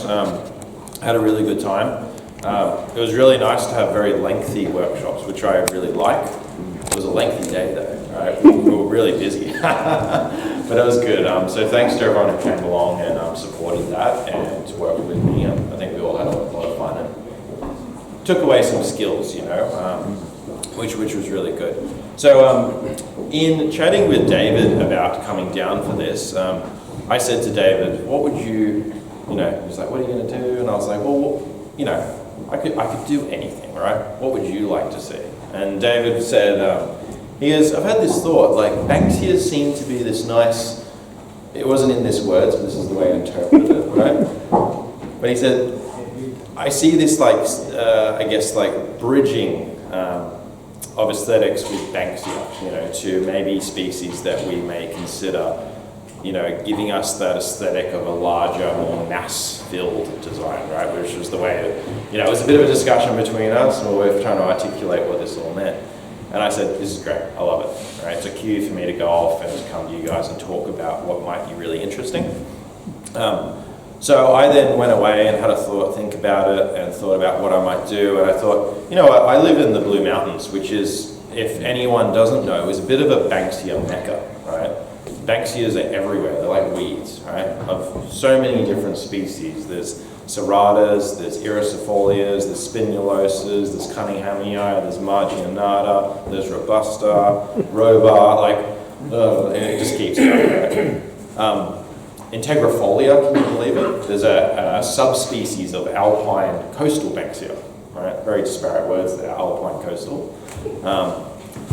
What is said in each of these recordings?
workshops. I had a really good time. It was really nice to have very lengthy workshops, which I really like. It was a lengthy day though, right? We were really busy, but it was good. So thanks to everyone who came along and supported that and worked with me. I think we all had a lot of fun and took away some skills, you know, which was really good. So in chatting with David about coming down for this, I said to David, what would you know, he was like, what are you going to do? And I was like, well, you know, I could do anything, right? What would you like to see? And David said, he goes, I've had this thought, like Banksias seem to be this nice, it wasn't in this words, but this is the way I interpreted it, right? But he said, I see this like, I guess like bridging of aesthetics with Banksia, you know, to maybe species that we may consider, you know, giving us that aesthetic of a larger, more mass-filled design, right? Which was the way, you know, it was a bit of a discussion between us, and we were trying to articulate what this all meant. And I said, this is great, I love it, right? It's a cue for me to go off and to come to you guys and talk about what might be really interesting. So I then went away and had a think about it, and thought about what I might do, and I thought, you know, I live in the Blue Mountains, which is, if anyone doesn't know, is a bit of a Banksia mecca, right? Banksias are everywhere, they're like weeds, right? Of so many different species. There's serratas, there's iricifolias, there's spinulosas, there's cunninghamii, there's marginata, there's robusta, robar, like, it just keeps going, right? Integrifolia, can you believe it? There's a subspecies of alpine coastal Banksia, right? Very disparate words there, alpine coastal.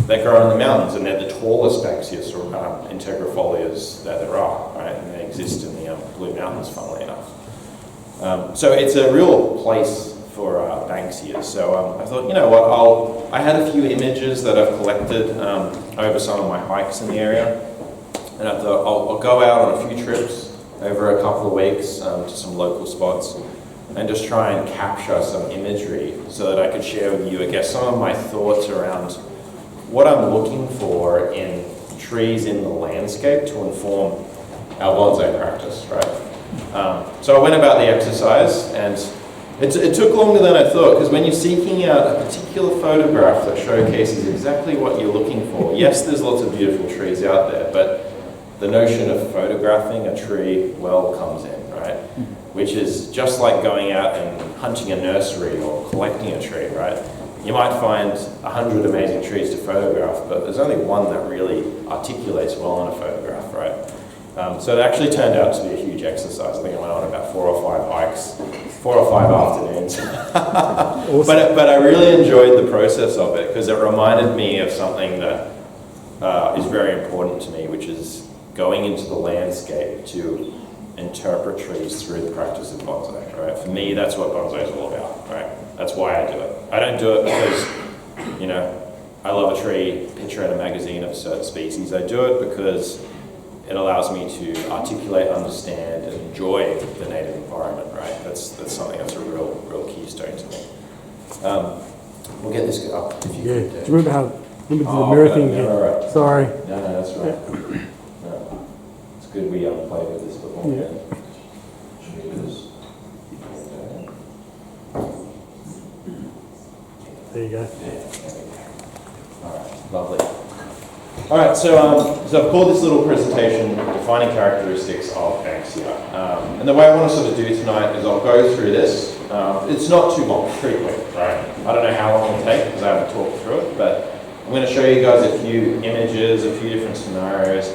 They grow in the mountains, and they're the tallest Banksias or integrifolias that there are, right? And they exist in the Blue Mountains, funnily enough. So it's a real place for Banksias. So I thought, you know what, I had a few images that I've collected over some of my hikes in the area, and I thought I'll go out on a few trips over a couple of weeks to some local spots and just try and capture some imagery so that I could share with you, I guess, some of my thoughts around what I'm looking for in trees in the landscape to inform our bonsai practice, right? So I went about the exercise, and it took longer than I thought, because when you're seeking out a particular photograph that showcases exactly what you're looking for, yes, there's lots of beautiful trees out there, but the notion of photographing a tree well comes in, right? Which is just like going out and hunting a nursery or collecting a tree, right? You might find 100 amazing trees to photograph, but there's only one that really articulates well on a photograph, right? So it actually turned out to be a huge exercise. I think I went on about 4 or 5 hikes, 4 or 5 afternoons. Awesome. But I really enjoyed the process of it, because it reminded me of something that is very important to me, which is going into the landscape to interpret trees through the practice of bonsai, right? For me, that's what bonsai is all about, right? That's why I do it. I don't do it because, you know, I love a tree, picture in a magazine of a certain species. I do it because it allows me to articulate, understand, and enjoy the native environment, right? That's something that's a real keystone to me. We'll get this up if you could. Do you remember how, the mirror thing again? Right. Sorry. No, that's right. Yeah. No. It's good we played with this before. Yeah. Should we do this? There you go. Yeah. All right, lovely. All right, so I've called this little presentation Defining Characteristics of Banksia. And the way I want to sort of do tonight is I'll go through this. It's not too long, pretty quick, right? I don't know how long it'll take because I haven't talked through it, but I'm going to show you guys a few images, a few different scenarios,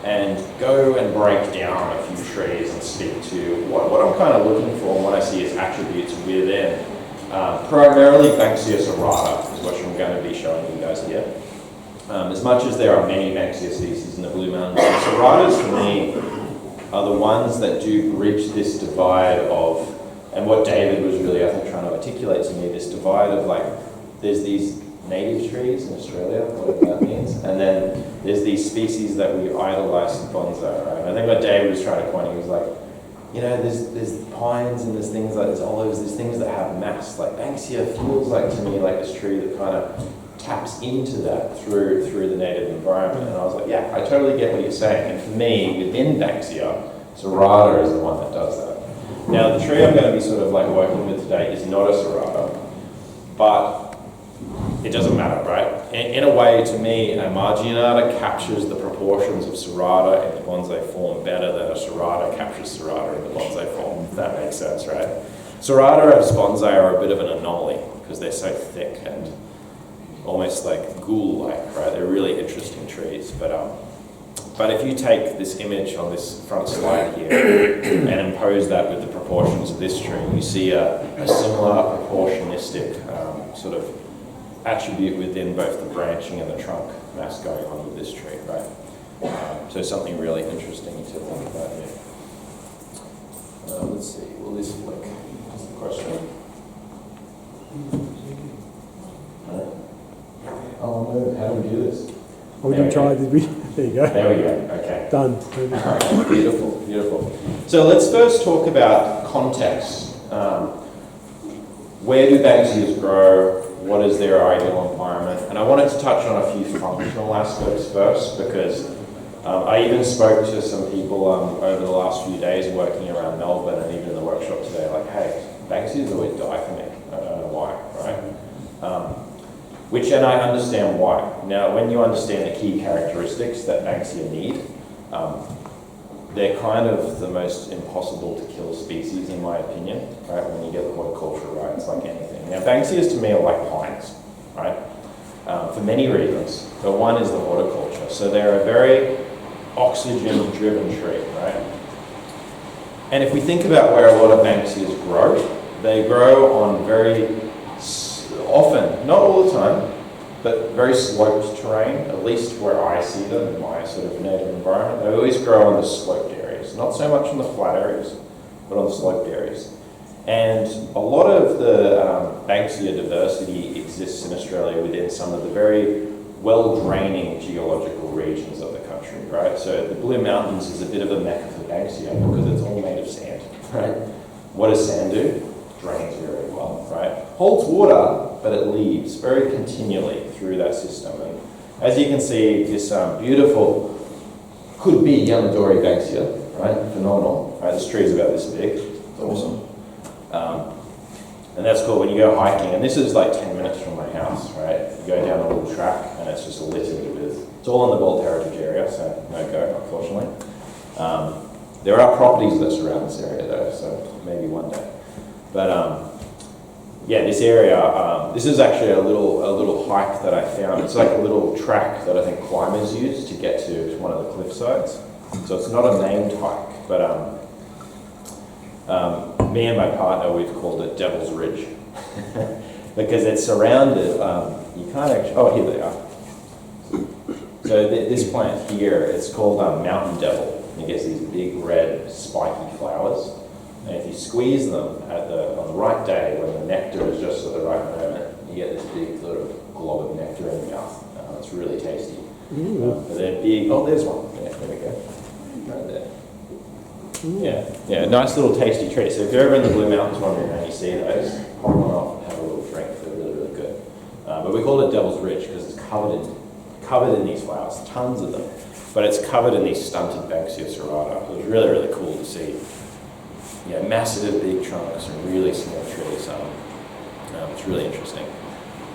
and go and break down a few trees and speak to what I'm kind of looking for and what I see as attributes within. Primarily Banksia serrata is what I'm going to be showing you guys here. As much as there are many Banksia species in the Blue Mountains, serratas for me are the ones that do bridge this divide of, and what David was really, I think, trying to articulate to me, this divide of like, there's these native trees in Australia, whatever that means, and then there's these species that we idolize in bonsai, right? And I think what David was trying to point, he was like, you know, there's pines and there's things like, there's olives, there's things that have mass. Like Banksia feels like to me like this tree that kind of taps into that through the native environment. And I was like, yeah, I totally get what you're saying. And for me, within Banksia, serrata is the one that does that. Now the tree I'm going to be sort of like working with today is not a serrata, but it doesn't matter, right? In a way, to me, a marginata captures the proportions of serrata in the bonsai form better than a serrata captures serrata in the bonsai form, if that makes sense, right? Serrata as bonsai are a bit of an anomaly because they're so thick and almost like ghoul-like, right? They're really interesting trees, but if you take this image on this front slide here and impose that with the proportions of this tree, you see a similar proportionistic sort of attribute within both the branching and the trunk mass going on with this tree, right? So something really interesting to think about here. Let's see, will this flick? That's the question. Oh no, how do we do this? Oh, we didn't try, did we? There you go. There we go, okay. Done. Alright, beautiful, beautiful. So let's first talk about context. Where do Banksias grow? What is their ideal environment? And I wanted to touch on a few functional aspects first because I even spoke to some people over the last few days working around Melbourne and even in the workshop today, like, hey, Banksias always die for me. I don't know why, right? And I understand why. Now, when you understand the key characteristics that Banksia need, they're kind of the most impossible to kill species, in my opinion, right? When you get the horticulture right, it's like anything. Now, Banksias to me are like pines, right? For many reasons. But one is the horticulture. So they're a very oxygen-driven tree, right? And if we think about where a lot of Banksias grow, they grow on very often, not all the time, but very sloped terrain, at least where I see them in my sort of native environment. They always grow on the sloped areas, not so much on the flat areas, but on the sloped areas. And a lot of the Banksia diversity exists in Australia within some of the very well-draining geological regions of the country, right? So the Blue Mountains is a bit of a mecca for Banksia because it's all made of sand, right? What does sand do? Drains very well, right? Holds water, but it leaves very continually through that system. And as you can see, this beautiful, could be Yamadori Banksia, right? Phenomenal, right? This tree is about this big. It's awesome. And that's cool when you go hiking, and this is like 10 minutes from my house, right? You go down a little track, and it's just littered with, it's all in the World Heritage area, so no go, unfortunately. There are properties that surround this area though, so maybe one day. But yeah, this area, this is actually a little hike that I found. It's like a little track that I think climbers use to get to one of the cliff sides. So it's not a named hike, but me and my partner, we've called it Devil's Ridge because it's surrounded, you can't actually, oh, here they are. So this plant here, it's called Mountain Devil. It gets these big red spiky flowers. And if you squeeze them on the right day, when the nectar is just at the right moment, you get this big sort of glob of nectar in your mouth. It's really tasty. But they're big. Oh, there's one. Yeah, there we go. Right there. Yeah, nice little tasty treat. So if you're ever in the Blue Mountains wondering how you see those, pop one off and have a little drink. They're really, really good. But we call it Devil's Ridge because it's covered in these flowers, tons of them. But it's covered in these stunted Banksia serrata. It was really, really cool to see. Yeah, massive big trunks and really small trees. It's really interesting.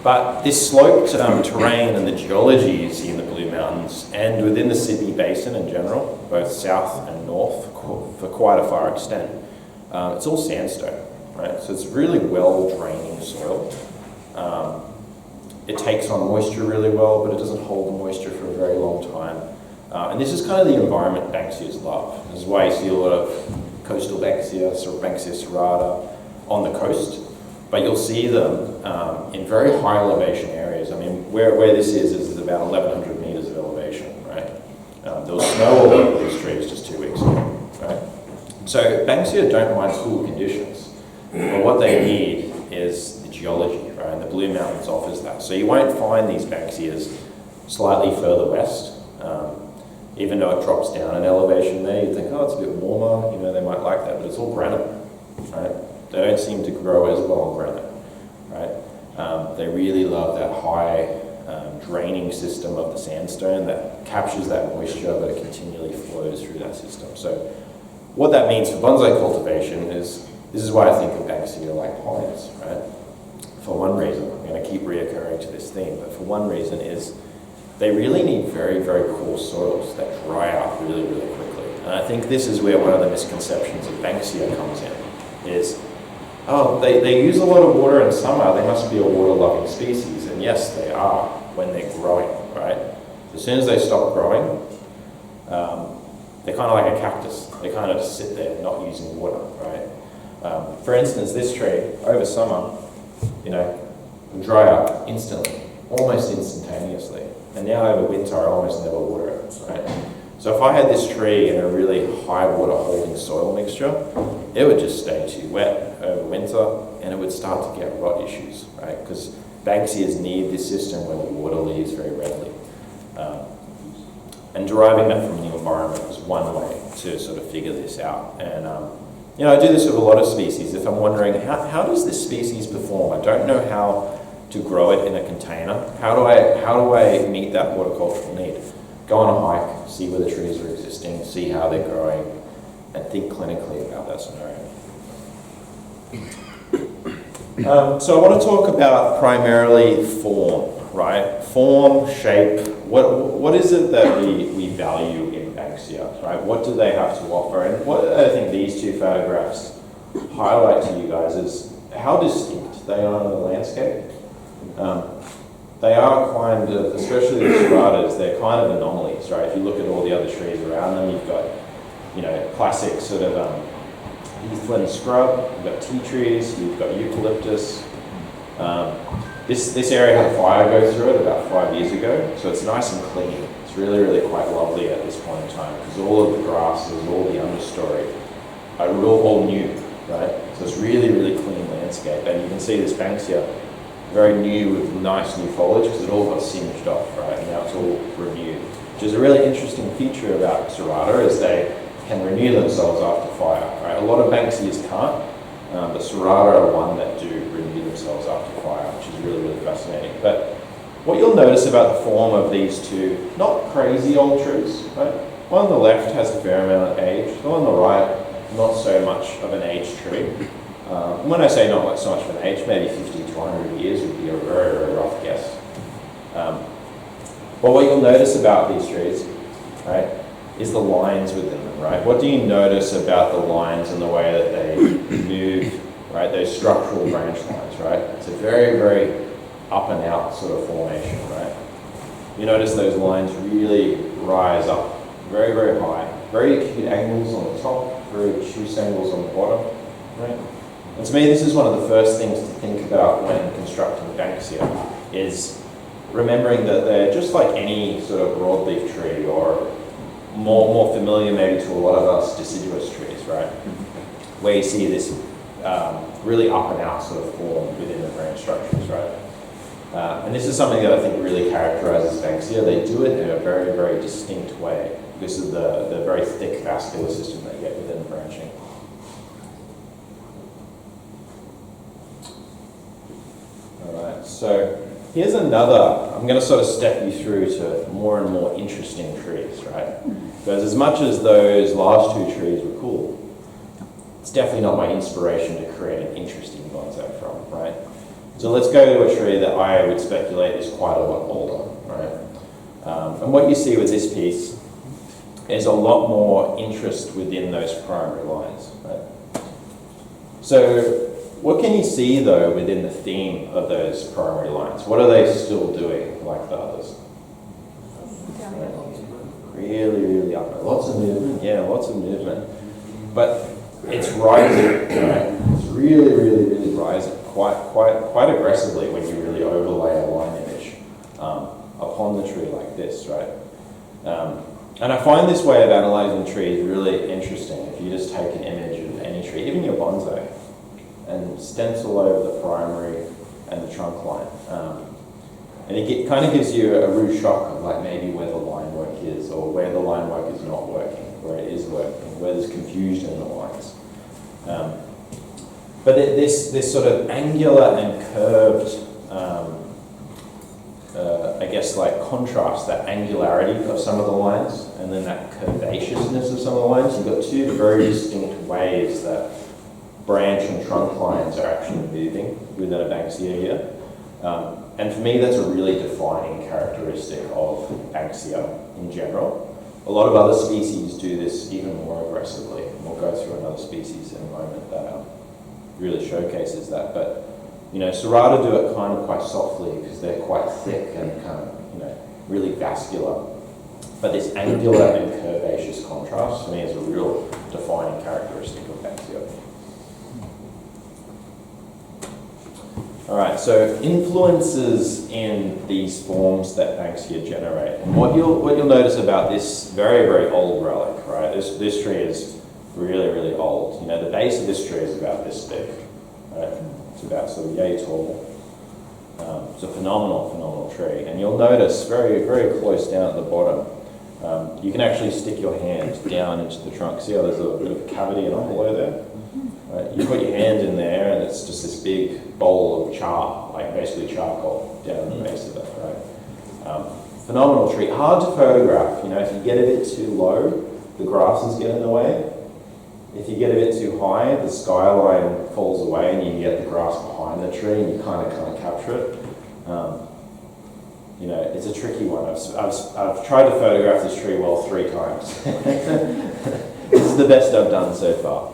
But this sloped terrain and the geology you see in the Blue Mountains and within the Sydney Basin in general, both south and north for quite a far extent, it's all sandstone, right? So it's really well-draining soil. It takes on moisture really well, but it doesn't hold the moisture for a very long time. And this is kind of the environment Banksias love. This is why you see a lot of coastal Banksias or Banksia serrata on the coast, but you'll see them in very high elevation areas. I mean, where this is about 1,100 meters of elevation, right? There was snow all over these trees just 2 weeks ago, right? So Banksia don't mind cool conditions, but what they need is the geology, right? And the Blue Mountains offers that. So you won't find these Banksias slightly further west. Even though it drops down in elevation there, you think, oh, it's a bit warmer, they might like that, but it's all granite, right? They don't seem to grow as well on granite, right? They really love that high draining system of the sandstone that captures that moisture, but it continually flows through that system. So what that means for bonsai cultivation is This is why I think of Banksia like pines, right? For one reason, I'm going to keep reoccurring to this theme, but for one reason is they really need very, very coarse soils that dry out really, really quickly. And I think this is where one of the misconceptions of Banksia comes in, is, oh, they use a lot of water in summer, they must be a water-loving species. And yes, they are when they're growing, right? As soon as they stop growing, they're kind of like a cactus. They kind of just sit there not using water, right? For instance, this tree, over summer, you know, will dry up instantly, almost instantaneously. And now over winter, I almost never water it, right? So if I had this tree in a really high water holding soil mixture, it would just stay too wet over winter and it would start to get rot issues, right? Because Banksias need this system where the water leaves very readily. And deriving that from the environment is one way to sort of figure this out. And you know, I do this with a lot of species. If I'm wondering, how does this species perform? I don't know how to grow it in a container. How do I meet that horticultural need? Go on a hike, see where the trees are existing, see how they're growing, and think clinically about that scenario. So I want to talk about primarily form, right? Form, shape. What is it that we value in Banksia, right? What do they have to offer? And what I think these two photographs highlight to you guys is how distinct they are in the landscape. They are kind of, especially the serratas, they're kind of anomalies, right? If you look at all the other trees around them, you've got, you know, classic sort of heathland scrub, you've got tea trees, you've got eucalyptus. This area had a fire go through it about 5 years ago, so it's nice and clean. It's really, really quite lovely at this point in time because all of the grasses, all the understory are all new, right? So it's really, really clean landscape. And you can see this Banksia, very new with nice new foliage because it all got singed off, right? And now it's all renewed, which is a really interesting feature about serrata is they can renew themselves after fire, right? A lot of Banksias can't, but serrata are one that do renew themselves after fire, which is really, really fascinating. But what you'll notice about the form of these two, not crazy old trees, right? One on the left has a fair amount of age, the one on the right, not so much of an aged tree. When I say not so much of an age, maybe 50 to 100 years would be a very, very rough guess. But what you'll notice about these trees, right, is the lines within them, right? What do you notice about the lines and the way that they move, right? Those structural branch lines, right? It's a very, very up and out sort of formation, right? You notice those lines really rise up very, very high, very acute angles on the top, very obtuse angles on the bottom, right? And to me, this is one of the first things to think about when constructing Banksia, is remembering that they're just like any sort of broadleaf tree or more familiar maybe to a lot of us deciduous trees, right? Where you see this really up and out sort of form within the branch structures, right? And this is something that I think really characterizes Banksia. They do it in a very, very distinct way. This is the very thick vascular system they get within the branching. All right, so here's another, I'm going to sort of step you through to more and more interesting trees, right? Because as much as those last two trees were cool, it's definitely not my inspiration to create an interesting bonsai from, right? So let's go to a tree that I would speculate is quite a lot older, right? And what you see with this piece is a lot more interest within those primary lines, right? So what can you see though within the theme of those primary lines? What are they still doing like the others? Really, really up. Lots of movement, yeah, lots of movement. But it's rising, right? It's really, really, really rising quite aggressively when you really overlay a line image upon the tree like this, right? And I find this way of analysing trees really interesting. If you just take an image of any tree, even your bonsai, and stencil over the primary and the trunk line. And it kind of gives you a rude shock of like maybe where the line work is or where the line work is not working, where it is working, where there's confusion in the lines. But this sort of angular and curved, I guess like contrast, that angularity of some of the lines and then that curvaceousness of some of the lines, you've got two very distinct ways that branch and trunk lines are actually moving within a Banksia here. And for me, that's a really defining characteristic of Banksia in general. A lot of other species do this even more aggressively. And we'll go through another species in a moment that really showcases that. But, you know, Serrata do it kind of quite softly because they're quite thick and kind of, you know, really vascular. But this angular and curvaceous contrast for me is a real defining characteristic of Banksia. All right, so influences in these forms that Banksia generate. And what you'll notice about this very, very old relic, right? This tree is really, really old. You know, the base of this tree is about this big, right? It's about sort of yay tall. It's a phenomenal tree. And you'll notice very, very close down at the bottom, you can actually stick your hand down into the trunk. See how there's a bit of a cavity and a hollow there? Right? You put your hand in there and it's just this big bowl of char, like basically charcoal down the base of it, right? Phenomenal tree. Hard to photograph. You know, if you get a bit too low, the grasses get in the way. If you get a bit too high, the skyline falls away and you get the grass behind the tree and you kind of can't capture it. You know, it's a tricky one. I've tried to photograph this tree well 3 times. This is the best I've done so far.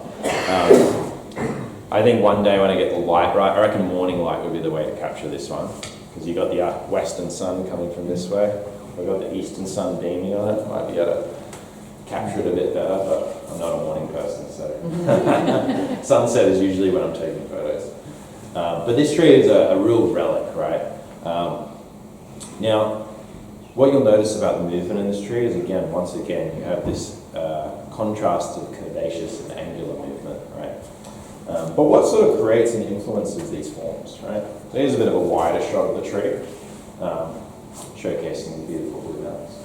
I think one day when I get the light right, I reckon morning light would be the way to capture this one, because you've got the western sun coming from this way. I've got the eastern sun beaming on it. Might be able to capture it a bit better, but I'm not a morning person, so sunset is usually when I'm taking photos. But this tree is a real relic, right? Now, what you'll notice about the movement in this tree is, once again, you have this contrast of curvaceous and angular movement, right? But what sort of creates and influences these forms, right? So here's a bit of a wider shot of the tree, showcasing the beautiful blue mountains.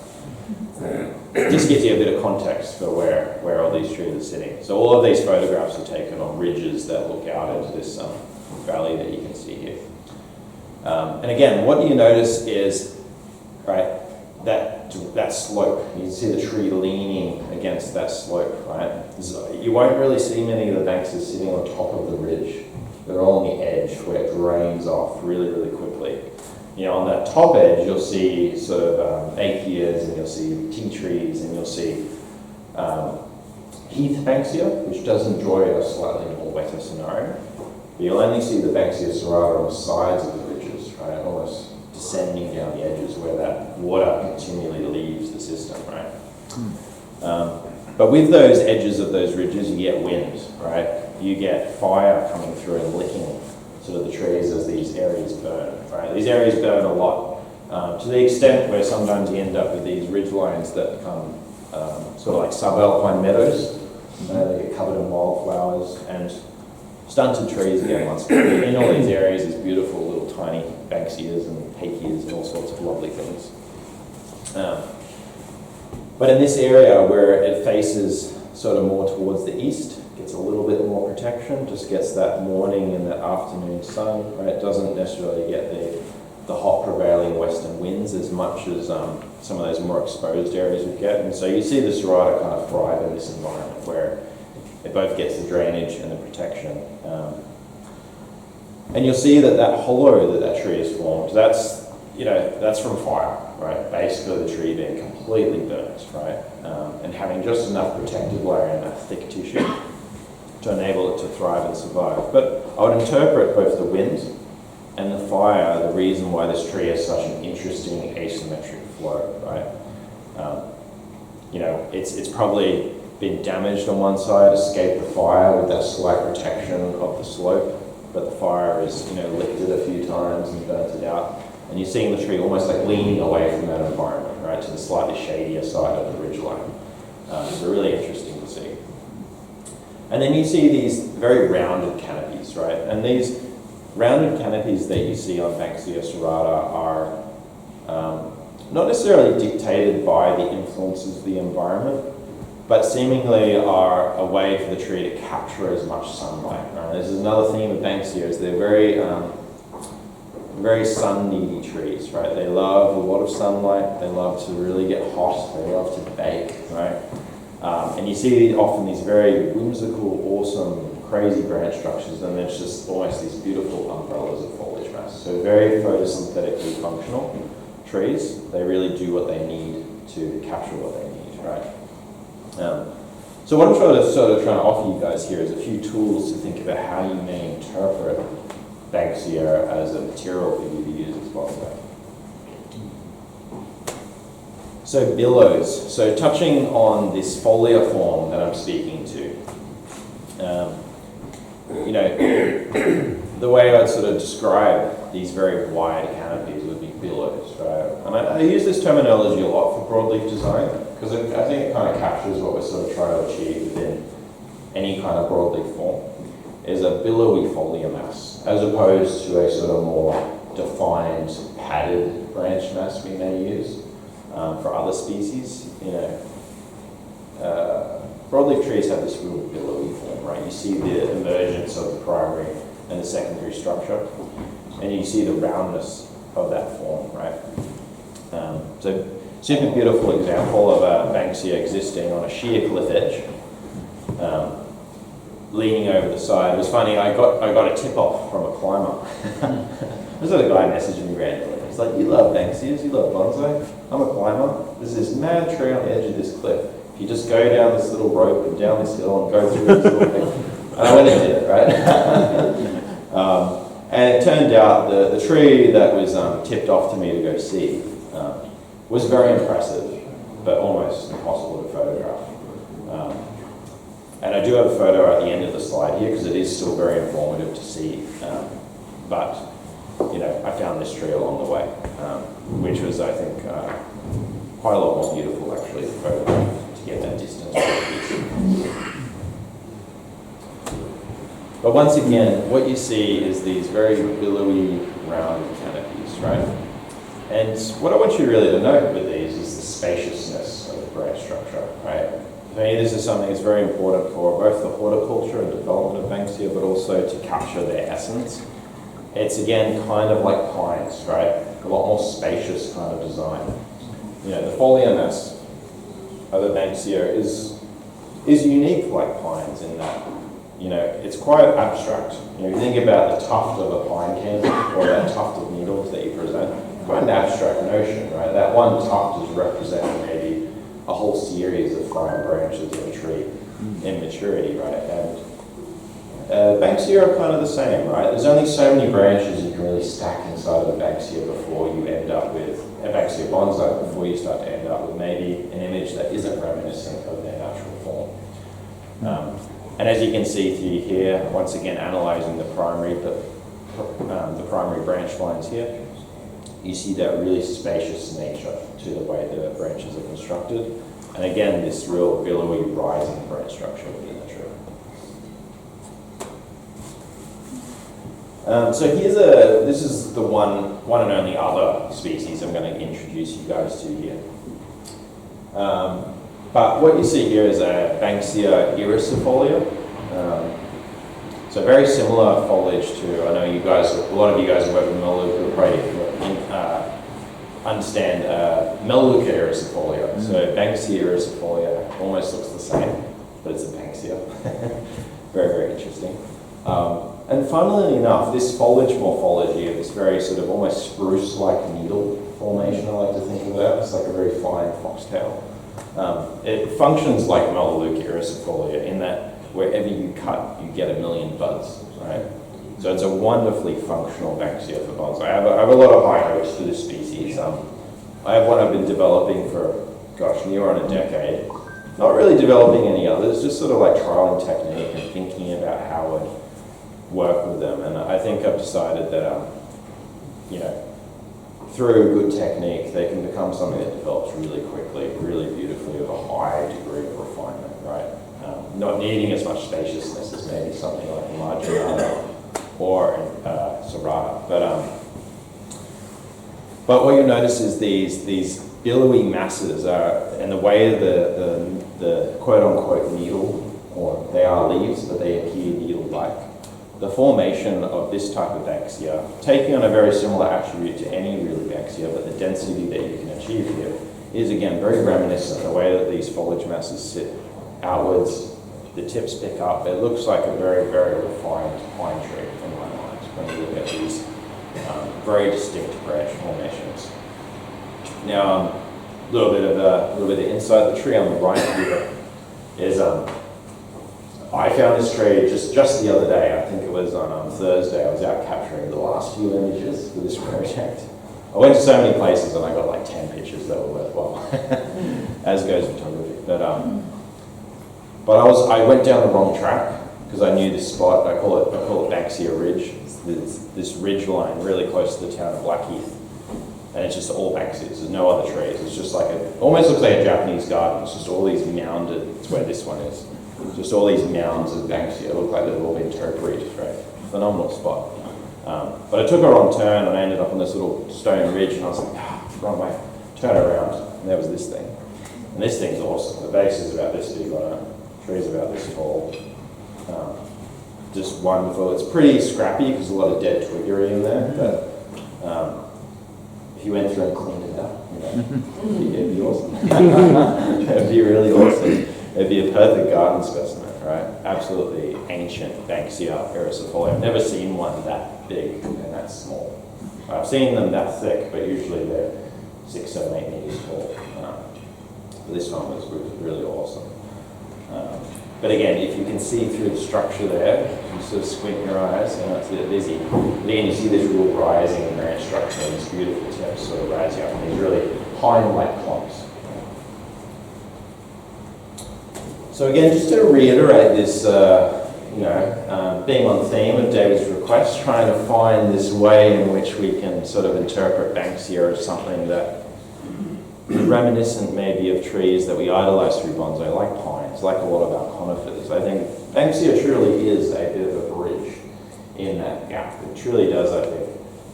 Just gives you a bit of context for where all these trees are sitting. So all of these photographs are taken on ridges that look out into this valley that you can see here. And again, what you notice is, right, that slope. You can see the tree leaning against that slope, right? You won't really see many of the Banksias sitting on top of the ridge. They're all on the edge where it drains off really, really quickly. You know, on that top edge, you'll see sort of acheas, and you'll see tea trees, and you'll see heath Banksia, which does enjoy a slightly more wetter scenario. But you'll only see the Banksia serrata on the sides of the ridges, right? Almost descending down the edges where that water continually leaves the system, right? But with those edges of those ridges, you get wind, right? You get fire coming through and licking sort of the trees as these areas burn, right? These areas burn a lot, to the extent where sometimes you end up with these ridge lines that become sort of like subalpine meadows. They get covered in wildflowers and stunted trees again. Once in all these areas, these beautiful little tiny Banksias and acheas and all sorts of lovely things. But in this area where it faces sort of more towards the east, gets a little bit more protection, just gets that morning and that afternoon sun, right? It doesn't necessarily get the hot prevailing western winds as much as some of those more exposed areas we get. And so you see the serrata kind of thrive in this environment where it both gets the drainage and the protection. And you'll see that hollow that tree has formed, that's from fire, right? Basically the tree being completely burnt, right? And having just enough protective layer in that thick tissue to enable it to thrive and survive. But I would interpret both the wind and the fire the reason why this tree has such an interesting asymmetric flow, right? You know, it's probably been damaged on one side, escaped the fire with that slight protection of the slope, but the fire has, you know, licked it a few times and burnt it out. And you're seeing the tree almost like leaning away from that environment, right, to the slightly shadier side of the ridgeline. So really interesting to see. And then you see these very rounded canopies, right? And these rounded canopies that you see on Banksia serrata are not necessarily dictated by the influences of the environment, but seemingly are a way for the tree to capture as much sunlight. This is another theme of Banksia, is they're very sun-needy trees, right? They love a lot of sunlight, they love to really get hot, they love to bake, right? And you see often these very whimsical, awesome, crazy branch structures, and there's just almost these beautiful umbrellas of foliage mass. So very photosynthetically functional trees. They really do what they need to capture what they need, right? So what I'm trying to offer you guys here is a few tools to think about how you may interpret Banksia as a material for you to use as bonsai. So billows. So touching on this folia form that I'm speaking to, you know, the way I'd sort of describe these very wide canopies would be billows, right? And I use this terminology a lot for broadleaf design because I think it kind of captures what we're sort of trying to achieve within any kind of broadleaf form, is a billowy folia mass, as opposed to a sort of more defined padded branch mass we may use for other species. You know, broadleaf trees have this real billowy form, right? You see the emergence of the primary and the secondary structure, and you see the roundness of that form, right? So super beautiful example of a Banksia existing on a sheer cliff edge, leaning over the side. It was funny, I got a tip off from a climber. This other guy messaged me randomly. He's like, "You love Banksias, you love bonsai. I'm a climber. There's this mad tree on the edge of this cliff. If you just go down this little rope and down this hill and go through this little thing." And I went and did it, right? And it turned out the tree that was tipped off to me to go see was very impressive, but almost impossible to photograph. And I do have a photo at the end of the slide here because it is still very informative to see. But you know, I found this tree along the way, which was, I think, quite a lot more beautiful actually to photograph to get that distance. But once again, what you see is these very billowy, round canopies, right? And what I want you really to note with these is the spaciousness of the branch structure, right? For me, this is something that's very important for both the horticulture and development of Banksia, but also to capture their essence. It's again kind of like pines, right? A lot more spacious kind of design. You know, the folia mass of the Banksia is unique like pines in that, you know, it's quite abstract. You know, you think about the tuft of a pine canopy or that tuft of needles that you present, quite an abstract notion, right? That one tuft is representing maybe a whole series of fine branches of a tree in maturity, right? And Banksia are kind of the same, right? There's only so many branches you can really stack inside of a Banksia before you end up with a Banksia bonsai, before you start to end up with maybe an image that isn't reminiscent of their natural form. And as you can see through here, once again analysing the primary branch lines here, you see that really spacious nature to the way the branches are constructed. And again, this real billowy rising branch structure within the tree. So this is the one and only other species I'm going to introduce you guys to here. But what you see here is a Banksia iricifolia. So very similar foliage to, I know you guys, a lot of you guys who work with Melaleuca will probably understand Melaleuca iricifolia. So Banksia iricifolia almost looks the same, but it's a Banksia. Very, very interesting. And funnily enough, this foliage morphology of this very sort of almost spruce-like needle formation, I like to think of that, it's like a very fine foxtail. It functions like Melaleuca iricifolia in that wherever you cut, you get 1 million buds, right? So it's a wonderfully functional Banksia for bonsai. I have a lot of high hopes for this species. I have one I've been developing for, gosh, near on a decade. Not really developing any others, just sort of like trialing technique and thinking about how I'd work with them. And I think I've decided that, you know, through good technique, they can become something that develops really quickly, really beautifully, with a high degree of refinement, right? Not needing as much spaciousness as maybe something like Marginata or Serrata. But what you notice is these billowy masses are, and the way the quote-unquote needle, or they are leaves, but they appear needle-like. The formation of this type of Banksia, taking on a very similar attribute to any really Banksia, but the density that you can achieve here is again very reminiscent of the way that these foliage masses sit outwards the tips pick up. It looks like a very, very refined pine tree in my mind when you look at these very distinct branch formations. Now, a little bit of inside the tree on the right here is I found this tree just the other day. I think it was on Thursday. I was out capturing the last few images for this project. I went to so many places and I got like 10 pictures that were worthwhile, as goes photography. But I went down the wrong track because I knew this spot. I call it Banksia Ridge. It's this ridge line really close to the town of Blackheath, and it's just all Banksias. There's no other trees. It's just like almost looks like a Japanese garden. It's just all these mounded. It's where this one is. Just all these mounds of Banksia look like they've all been topiaried. Right, phenomenal spot. But I took a wrong turn and I ended up on this little stone ridge, and I was like, wrong way. Turn around, and there was this thing. And this thing's awesome. The base is about this big on it. The tree's about this tall. Just wonderful. It's pretty scrappy because there's a lot of dead twiggery in there, but if you went through and cleaned it up, it'd be awesome. It'd be really awesome. It'd be a perfect garden specimen, right? Absolutely ancient Banksia ericifolia. I've never seen one that big and that small. I've seen them that thick, but usually they're 6, 7, 8 meters tall. But this one was really awesome. But again, if you can see through the structure there, you sort of squint your eyes, it's a bit busy. But again, you see this real rising branch structure and these beautiful tips sort of rising up in these really pine-like clumps. So again, just to reiterate this, being on theme of David's request, trying to find this way in which we can sort of interpret Banksia as something that reminiscent maybe of trees that we idolize through bonsai, like pines, like a lot of our conifers. I think Banksia truly is a bit of a bridge in that gap. It truly does, I think,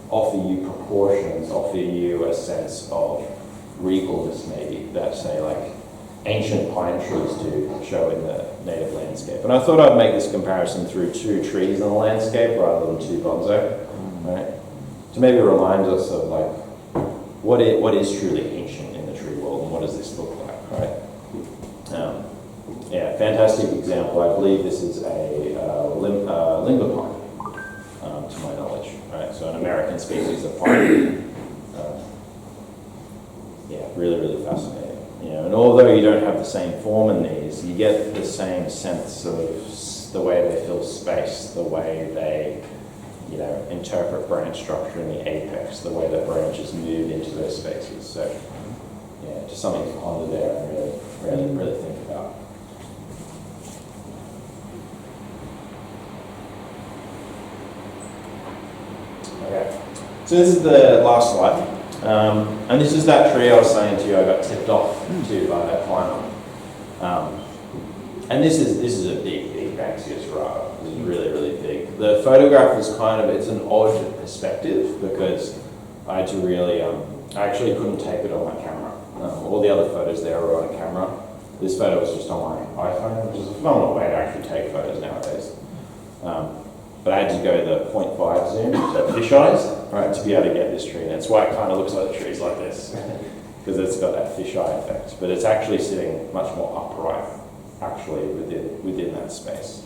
offer you proportions, offer you a sense of regalness maybe that, say, like ancient pine trees do show in the native landscape. And I thought I'd make this comparison through 2 trees in the landscape rather than 2 bonsai, right? To maybe remind us of like what is truly ancient in the tree world and what does this look like, right? Fantastic example. I believe this is a limber pine, to my knowledge, right? So an American species of pine. Really, really fascinating. And although you don't have the same form in these, you get the same sense of the way they fill space, the way they, interpret branch structure in the apex, the way that branches move into those spaces. So, just something to ponder there and really think about. Okay, so this is the last slide. And this is that tree I was saying to you I got tipped off to by that climber. And this is a big Banksias rara. This is really, really big. The photograph is it's an odd perspective because I had to really, I actually couldn't tape it on my camera. All the other photos there were on a camera. This photo was just on my iPhone, which is a phenomenal way to actually take photos nowadays. But I had to go the 0.5 zoom, so fish eyes, right, to be able to get this tree. And that's why it kind of looks like the tree's like this, because it's got that fish eye effect. But it's actually sitting much more upright, actually, within that space.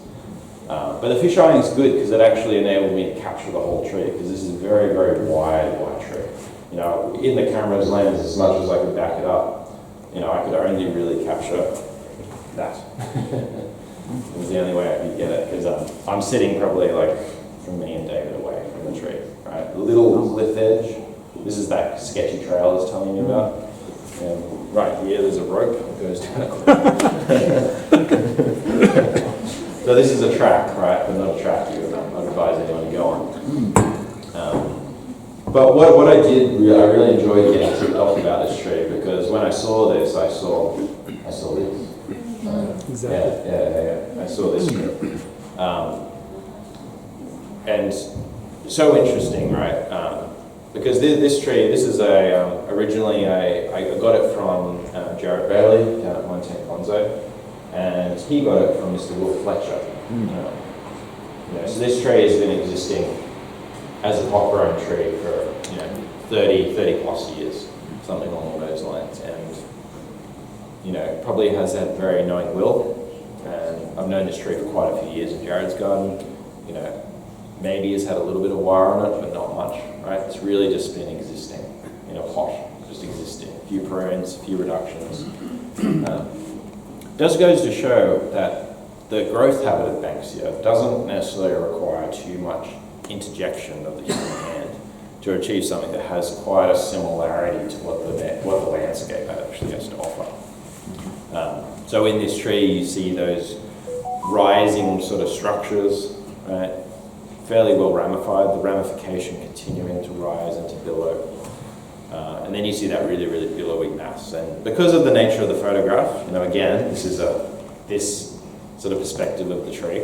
But the fish eyeing is good because it actually enabled me to capture the whole tree, because this is a very, very wide tree. In the camera's lens, as much as I could back it up, I could only really capture that. It was the only way I could get it, because I'm sitting probably like from me and David away from the tree, right? A little cliff edge. This is that sketchy trail I was telling you about. Right here, there's a rope that goes down a cliff. So this is a track, right? But not a track you would advise anyone to go on. But what I did, I really enjoyed getting tipped off about this tree, because when I saw this, I saw this. Exactly. Yeah. I saw this tree. And so interesting, right? Because this tree, this is originally I got it from Jared Bailey down at Untapped Bonsai, and he got it from Mr. Will Fletcher. So this tree has been existing as a hot-grown tree for 30 plus years, something along those lines, and probably has that very knowing will, and I've known this tree for quite a few years in Jared's garden. You know, maybe it's had a little bit of wire on it, but not much, right? It's really just been existing in a pot, just existing. A few prunes, a few reductions. Just goes to show that the growth habit of Banksia doesn't necessarily require too much interjection of the human hand to achieve something that has quite a similarity to what the landscape actually has to offer. So in this tree, you see those rising sort of structures, right? Fairly well ramified, the ramification continuing to rise and to billow. And then you see that really, really billowy mass. And because of the nature of the photograph, you know, again, this is this sort of perspective of the tree.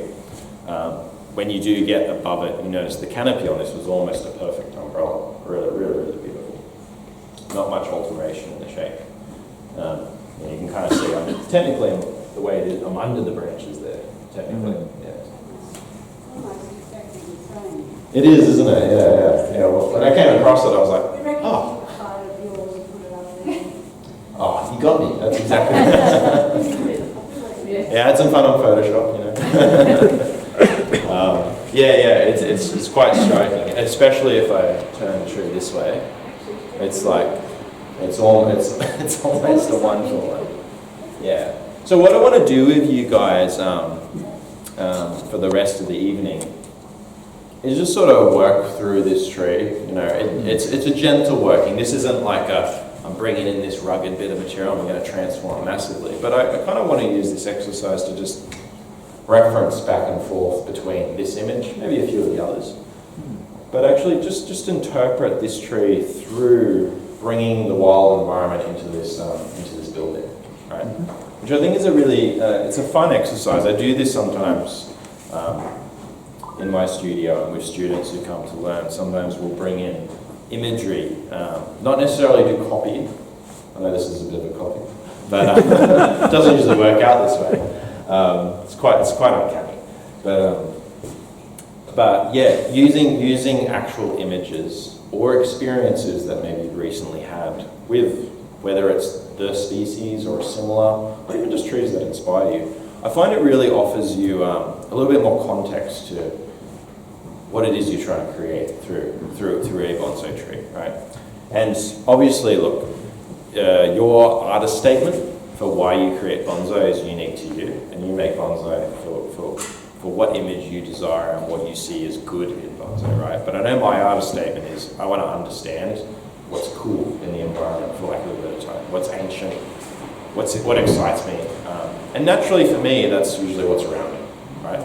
When you do get above it, you notice the canopy on this was almost a perfect umbrella. Really, really, really beautiful. Not much alteration in the shape. You can kind of see, technically, the way it is, I'm under the branches there, technically. Yeah. It is, isn't it? Yeah. Well, when I came across it, I was like, oh. Oh, you got me. That's exactly it. Yeah, I had some fun on Photoshop, you know. It's quite striking, especially if I turn the tree this way. It's like, it's almost a one-for-one. Yeah. So what I want to do with you guys for the rest of the evening is just sort of work through this tree. You know, it's a gentle working. This isn't like I'm bringing in this rugged bit of material and we're going to transform massively. But I kind of want to use this exercise to just reference back and forth between this image, maybe a few of the others, but actually just interpret this tree through bringing the wild environment into this building, right? Which I think is a really it's a fun exercise. I do this sometimes in my studio and with students who come to learn. Sometimes we'll bring in imagery, not necessarily to copy. I know this is a bit of a copy, but it doesn't usually work out this way. It's quite uncanny, but yeah, using actual images or experiences that maybe you've recently had with, whether it's the species or similar, or even just trees that inspire you. I find it really offers you a little bit more context to what it is you're trying to create through a bonsai tree, right? And obviously, look, your artist statement for why you create bonsai is unique to you, and you make bonsai for what image you desire and what you see as good in bonsai, right? But I know my artist statement is I want to understand what's cool in the environment, for lack of a better term, what's ancient, what excites me, and naturally for me, that's usually what's around me, right?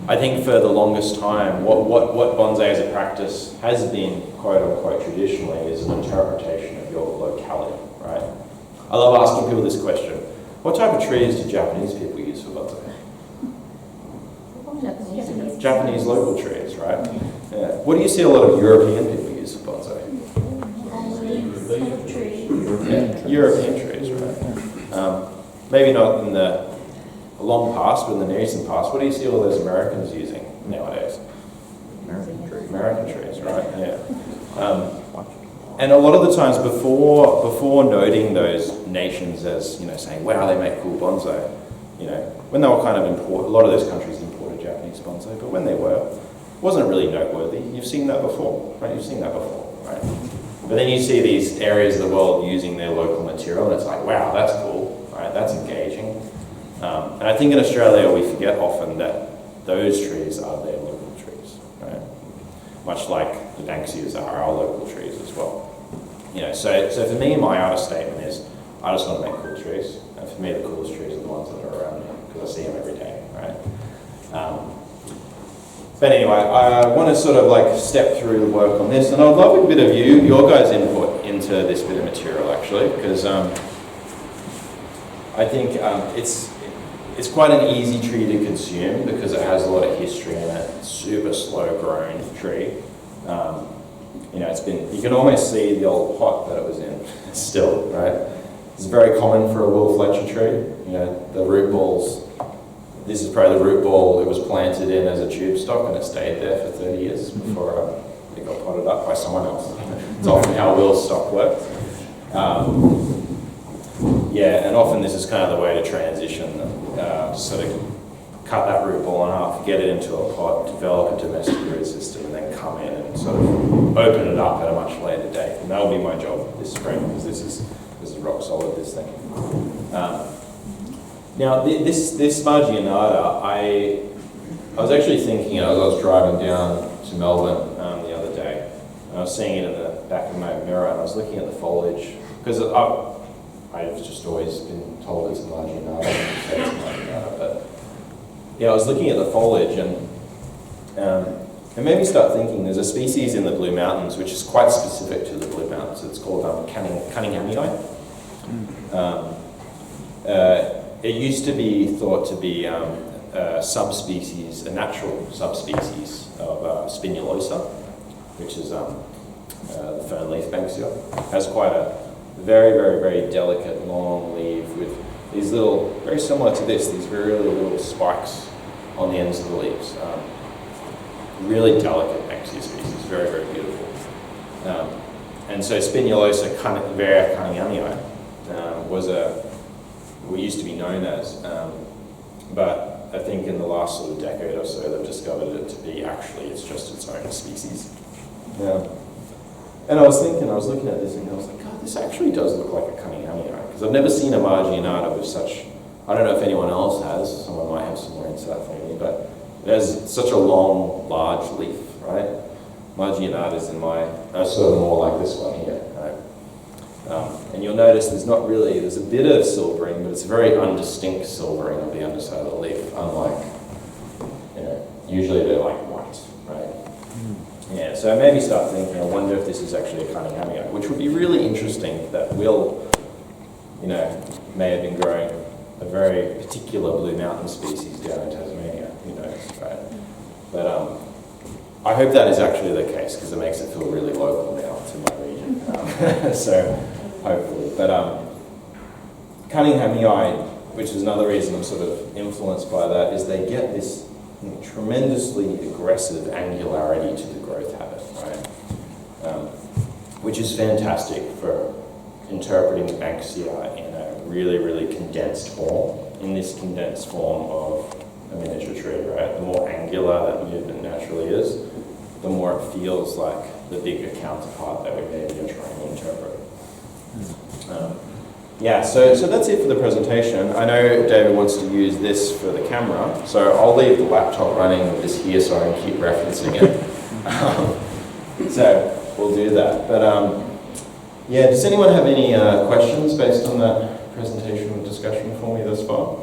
I think for the longest time, what bonsai as a practice has been, quote unquote, traditionally, is an interpretation of your locality, right? I love asking people this question: what type of trees do Japanese people use for bonsai? Japanese local trees, right? Yeah. What do you see a lot of European people use for bonsai? European trees, right? Maybe not in the long past, but in the near recent past. What do you see all those Americans using nowadays? American trees, right? Yeah. And a lot of the times before noting those nations as, you know, saying, wow, they make cool bonsai, you know, when they were kind of a lot of those countries imported Japanese bonsai, but when they were, it wasn't really noteworthy. You've seen that before, right? You've seen that before, right? But then you see these areas of the world using their local material, and it's like, wow, that's cool, right? That's engaging. And I think in Australia we forget often that those trees are their local trees, right? Much like the Banksias are our local trees as well. You know, so for me, my artist statement is, I just want to make cool trees. And for me, the coolest trees are the ones that are around me, because I see them every day, right? But anyway, I want to sort of like step through the work on this, and I'd love a bit of your guys' input into this bit of material, actually, because I think it's quite an easy tree to consume because it has a lot of history in it. It's super slow growing tree. You know, you can almost see the old pot that it was in still, right? It's very common for a Will Fletcher tree. You know, the root balls, this is probably the root ball it was planted in as a tube stock, and it stayed there for 30 years before it got potted up by someone else. It's often how Will's stock works. Yeah, and often this is kind of the way to transition them, sort of cut that root ball in half, get it into a pot, develop a domestic root system, and then come in and sort of open it up at a much later date. And that'll be my job this spring, because this is rock solid, this thing. Now, this Marginata, I was actually thinking as I was driving down to Melbourne the other day, and I was seeing it in the back of my mirror, and I was looking at the foliage, because I've just always been told it's a Marginata, but yeah, I was looking at the foliage, and it made me start thinking there's a species in the Blue Mountains which is quite specific to the Blue Mountains. It's called Cunninghamii. It used to be thought to be a subspecies, a natural subspecies of Spinulosa, which is the fern leaf Banksia. It has quite a very, very, very delicate long leaf with these little, very similar to this, these very little spikes on the ends of the leaves. Really delicate Banksia species, very, very beautiful. And so Spinulosa Cunninghamii was what used to be known as, but I think in the last sort of decade or so they've discovered it to be actually, it's just its own species. And I was looking at this and I was like, God, this actually does look like a Cunninghamii, because I've never seen a Marginata with such, I don't know if anyone else has, someone might have some more insight for me, but it has such a long, large leaf, right? Marginatas in my, are sort of more like this one here, right? And you'll notice there's a bit of silvering, but it's a very undistinct silvering of the underside of the leaf, unlike, usually they're like white, right? Yeah, so it made me start thinking, I wonder if this is actually a Cunninghamii, which would be really interesting that Will, may have been growing a very particular Blue Mountain species down in Tasmania, who knows, right? But I hope that is actually the case, because it makes it feel really local now to my region. So, hopefully. But Cunninghamii, which is another reason I'm sort of influenced by that, is they get this tremendously aggressive angularity to the growth habit, right? Which is fantastic for interpreting the Banksia in a really, really condensed form. In this condensed form of a miniature tree, right? The more angular that movement naturally is, the more it feels like the bigger counterpart that we maybe are trying to interpret. So that's it for the presentation. I know David wants to use this for the camera, so I'll leave the laptop running with this here so I can keep referencing it. So we'll do that. But does anyone have any questions based on that presentation or discussion for me thus far?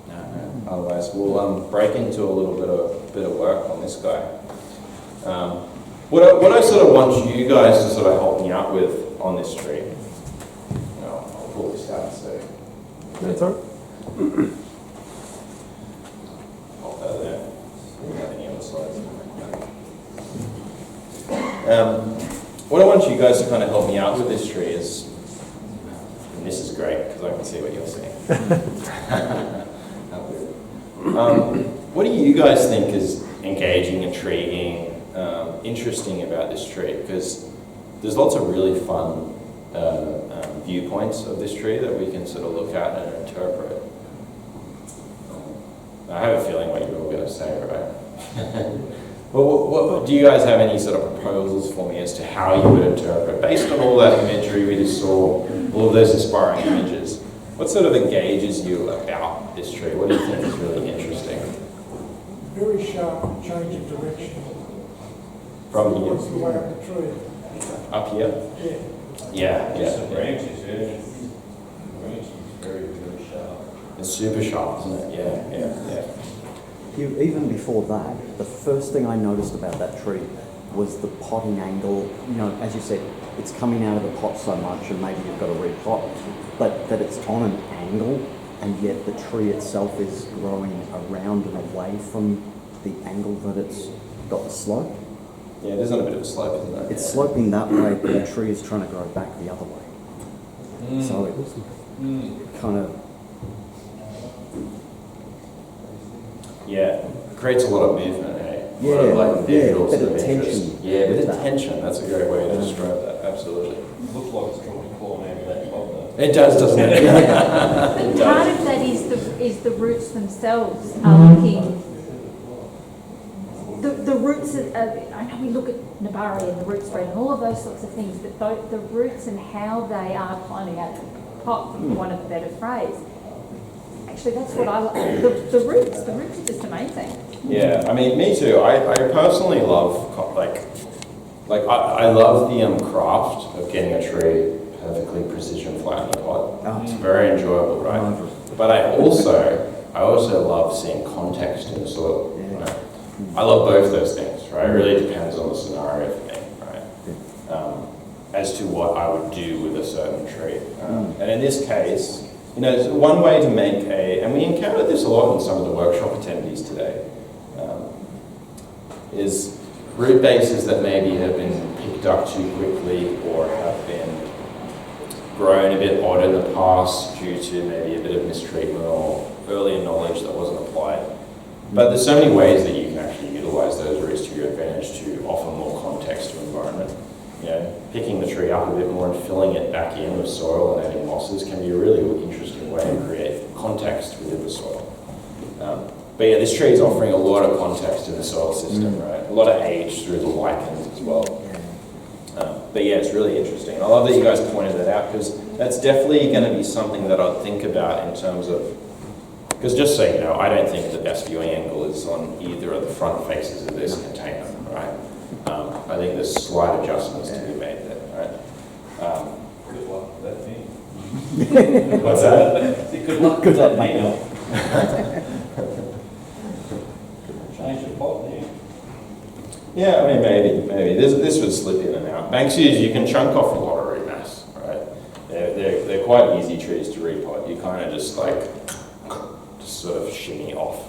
No. Otherwise, we'll break into a little bit of work on this guy. What I sort of want you guys to sort of help me out with on this tree. I'll pull this out so. That's all right. Pop that there. Nothing on the slides. What I want you guys to kind of help me out with this tree is, and this is great because I can see what you're seeing. What do you guys think is engaging, intriguing, interesting about this tree? Because there's lots of really fun viewpoints of this tree that we can sort of look at and interpret. I have a feeling what you're all going to say, right? Well, do you guys have any sort of proposals for me as to how you would interpret, based on all that imagery we just saw, all of those inspiring images, what sort of engages you about this tree? What do you think is really interesting? Very sharp change of direction. From here? Towards the way up the tree. Up here? Yeah. Yeah. The branches, The branch is very, very sharp. It's super sharp, isn't it? Yeah. Even before that, the first thing I noticed about that tree was the potting angle. As you said, it's coming out of the pot so much and maybe you've got to repot, but that it's on an angle and yet the tree itself is growing around and away from the angle that it's got the slope. Yeah, there's not a bit of a slope, isn't there? It's sloping that way, but the tree is trying to grow back the other way. So it kind of... Yeah, it creates a lot of movement, eh? Yeah, like visuals bit of of interest. tension. Yeah, bit of tension. That's a great way to describe that. Absolutely. Looks like it's trying to climb out of that top It does, doesn't it? But part of that is the roots themselves are looking. The roots, I know we look at Nabari and the root spread and all of those sorts of things, but the roots and how they are climbing out of the pot, for want of a better phrase, actually that's what I like. The roots are just amazing. Yeah, I mean, me too. I personally love, I love the craft of getting a tree perfectly precision flat in the pot. It's very enjoyable, right? But I also love seeing context in the soil. Right? I love both those things, right? It really depends on the scenario for me, right? As to what I would do with a certain tree. And in this case, there's one way to make and we encountered this a lot in some of the workshop attendees today, is root bases that maybe have been picked up too quickly or have been grown a bit odd in the past due to maybe a bit of mistreatment or earlier knowledge that wasn't applied. But there's so many ways that you can actually utilise those roots to your advantage to offer more context to environment. Picking the tree up a bit more and filling it back in with soil and adding mosses can be a really interesting way to create context within the soil. But yeah, this tree is offering a lot of context in the soil system, right? A lot of age through the lichens as well. But yeah, it's really interesting. I love that you guys pointed that out because that's definitely going to be something that I'd think about in terms of, because just so you know, I don't think the best viewing angle is on either of the front faces of this container, right? I think there's slight adjustments to be made there, right? Good luck with that thing. What's that? Good luck with that thing. Change the pot there. Yeah, I mean, maybe. This would slip in and out. Banksias, you can chunk off a lot of root mass, right? They're quite easy trees to repot. You kind of just sort of shimmy off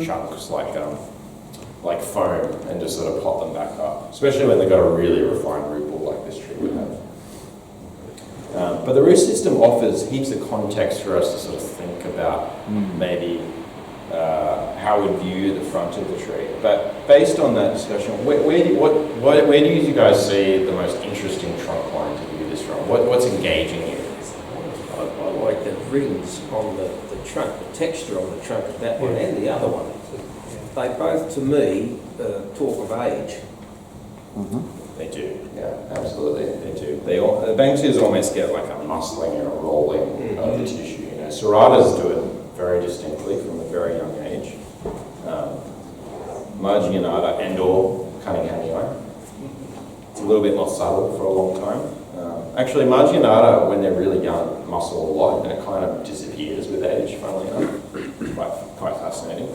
chunks like foam and just sort of pot them back up, especially when they've got a really refined root ball like this tree would have. But the root system offers heaps of context for us to sort of think about maybe how we view the front of the tree. But based on that discussion, where do you guys see the most interesting trunk line to view this from? What's engaging you? I like the rings on the trunk, the texture on the trunk of that one and the other one. They both, to me, talk of age. They do, yeah, absolutely, they do. The Banksias almost get like a muscling and a rolling of the tissue. Serratas do it very distinctly from a very young age. Marginata and/or Cunninghami, it's a little bit more subtle for a long time. Actually, Marginata, when they're really young, muscle a lot, and it kind of disappears with age, funnily enough. Quite fascinating.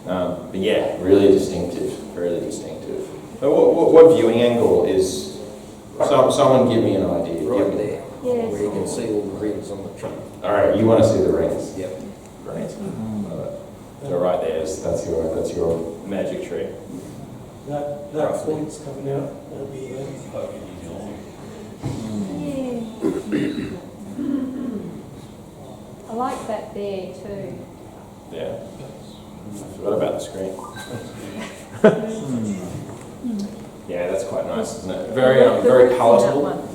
But yeah, really distinctive, really distinctive. So what viewing angle is, someone give me an idea. Right there, Yes. where you can see all the rings on the trunk. All right, you want to see the rings? Yep. Great. So right there, that's your magic tree. That point's coming out, that'll be Yeah. I like that there too. Yeah. I forgot about the screen. Yeah, that's quite nice, isn't it? Very, The very roots in palatable. that one.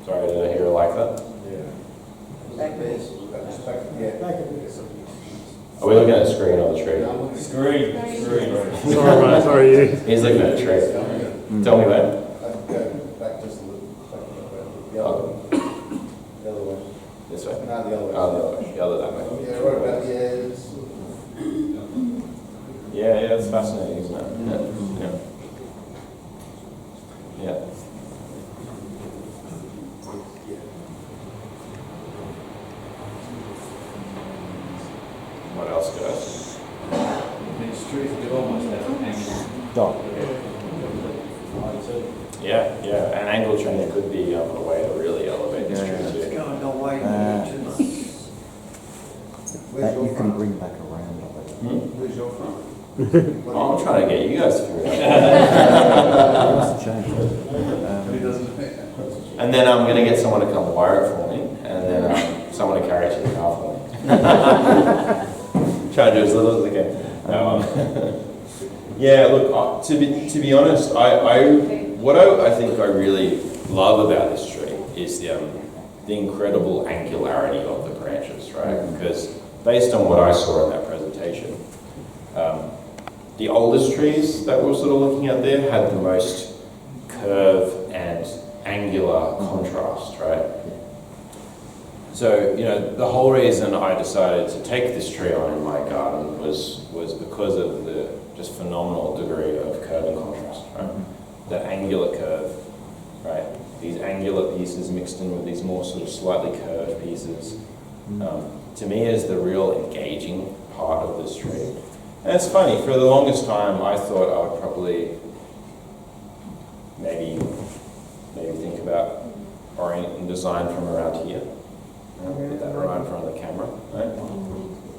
Sorry, did I hear it like that? Back a bit. Are we looking at the screen or the tree? Screen. Sorry, mate, sorry, you. He's looking at the tree. Tell me when. Back just a little. Oh, The other way. this way. No, the other way. Oh, the other way. The other that way. Yeah, right about the ears. Yeah, it's fascinating, isn't it? Yeah. Yeah. What else, guys? These trees could almost have an angle. Dot. Yeah. An angle chain could be a way to really elevate this tree too. That you can bring back around. Where's your front? Oh, I'm trying to get you guys to figure it out. It's a change. Who doesn't? And then I'm going to get someone to come wire it for me, and then someone to carry it to the car for me. Try to do as little as I can. No, yeah, look, to be honest, I what I think I really love about this tree is the incredible angularity of the branches, right? Because based on what I saw in that presentation, the oldest trees that we were sort of looking at there had the most curve and angular contrast, right? So, you know, the whole reason I decided to take this tree on in my garden was because of the just phenomenal degree of curve and contrast, right? The angular curve, right? These angular pieces mixed in with these more sort of slightly curved pieces, to me is the real engaging part of this tree. And it's funny, for the longest time I thought I would probably maybe think about orient and design from around here. Put that right in front of the camera, right?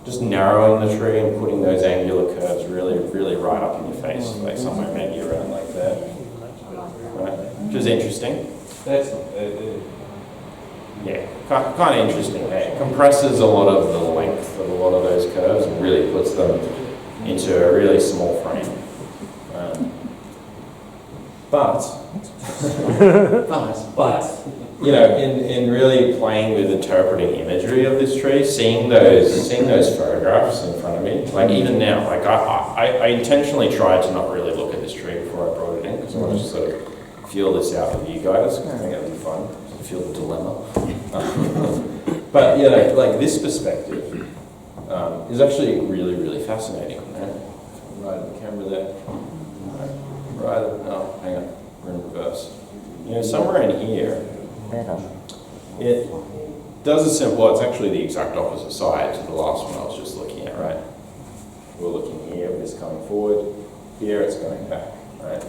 Just narrowing the tree and putting those angular curves really, really right up in your face, like somewhere maybe around like that, right? Which is interesting. That's not bad, Yeah, kind of interesting. It compresses a lot of the length of a lot of those curves and really puts them into a really small frame. But you know, in really playing with interpreting imagery of this tree, seeing those photographs in front of me, like even now, like I intentionally tried to not really look at this tree before I brought it in because I wanted to sort of feel this out with you guys. I think it would be fun to feel the dilemma. But you know, like this perspective is actually really, really fascinating. Right at the camera there. Oh, hang on, we're in reverse. You know, somewhere in here, it does a simple, well, it's actually the exact opposite side to the last one I was just looking at, right? We're looking here, it's coming forward, here it's going back, right?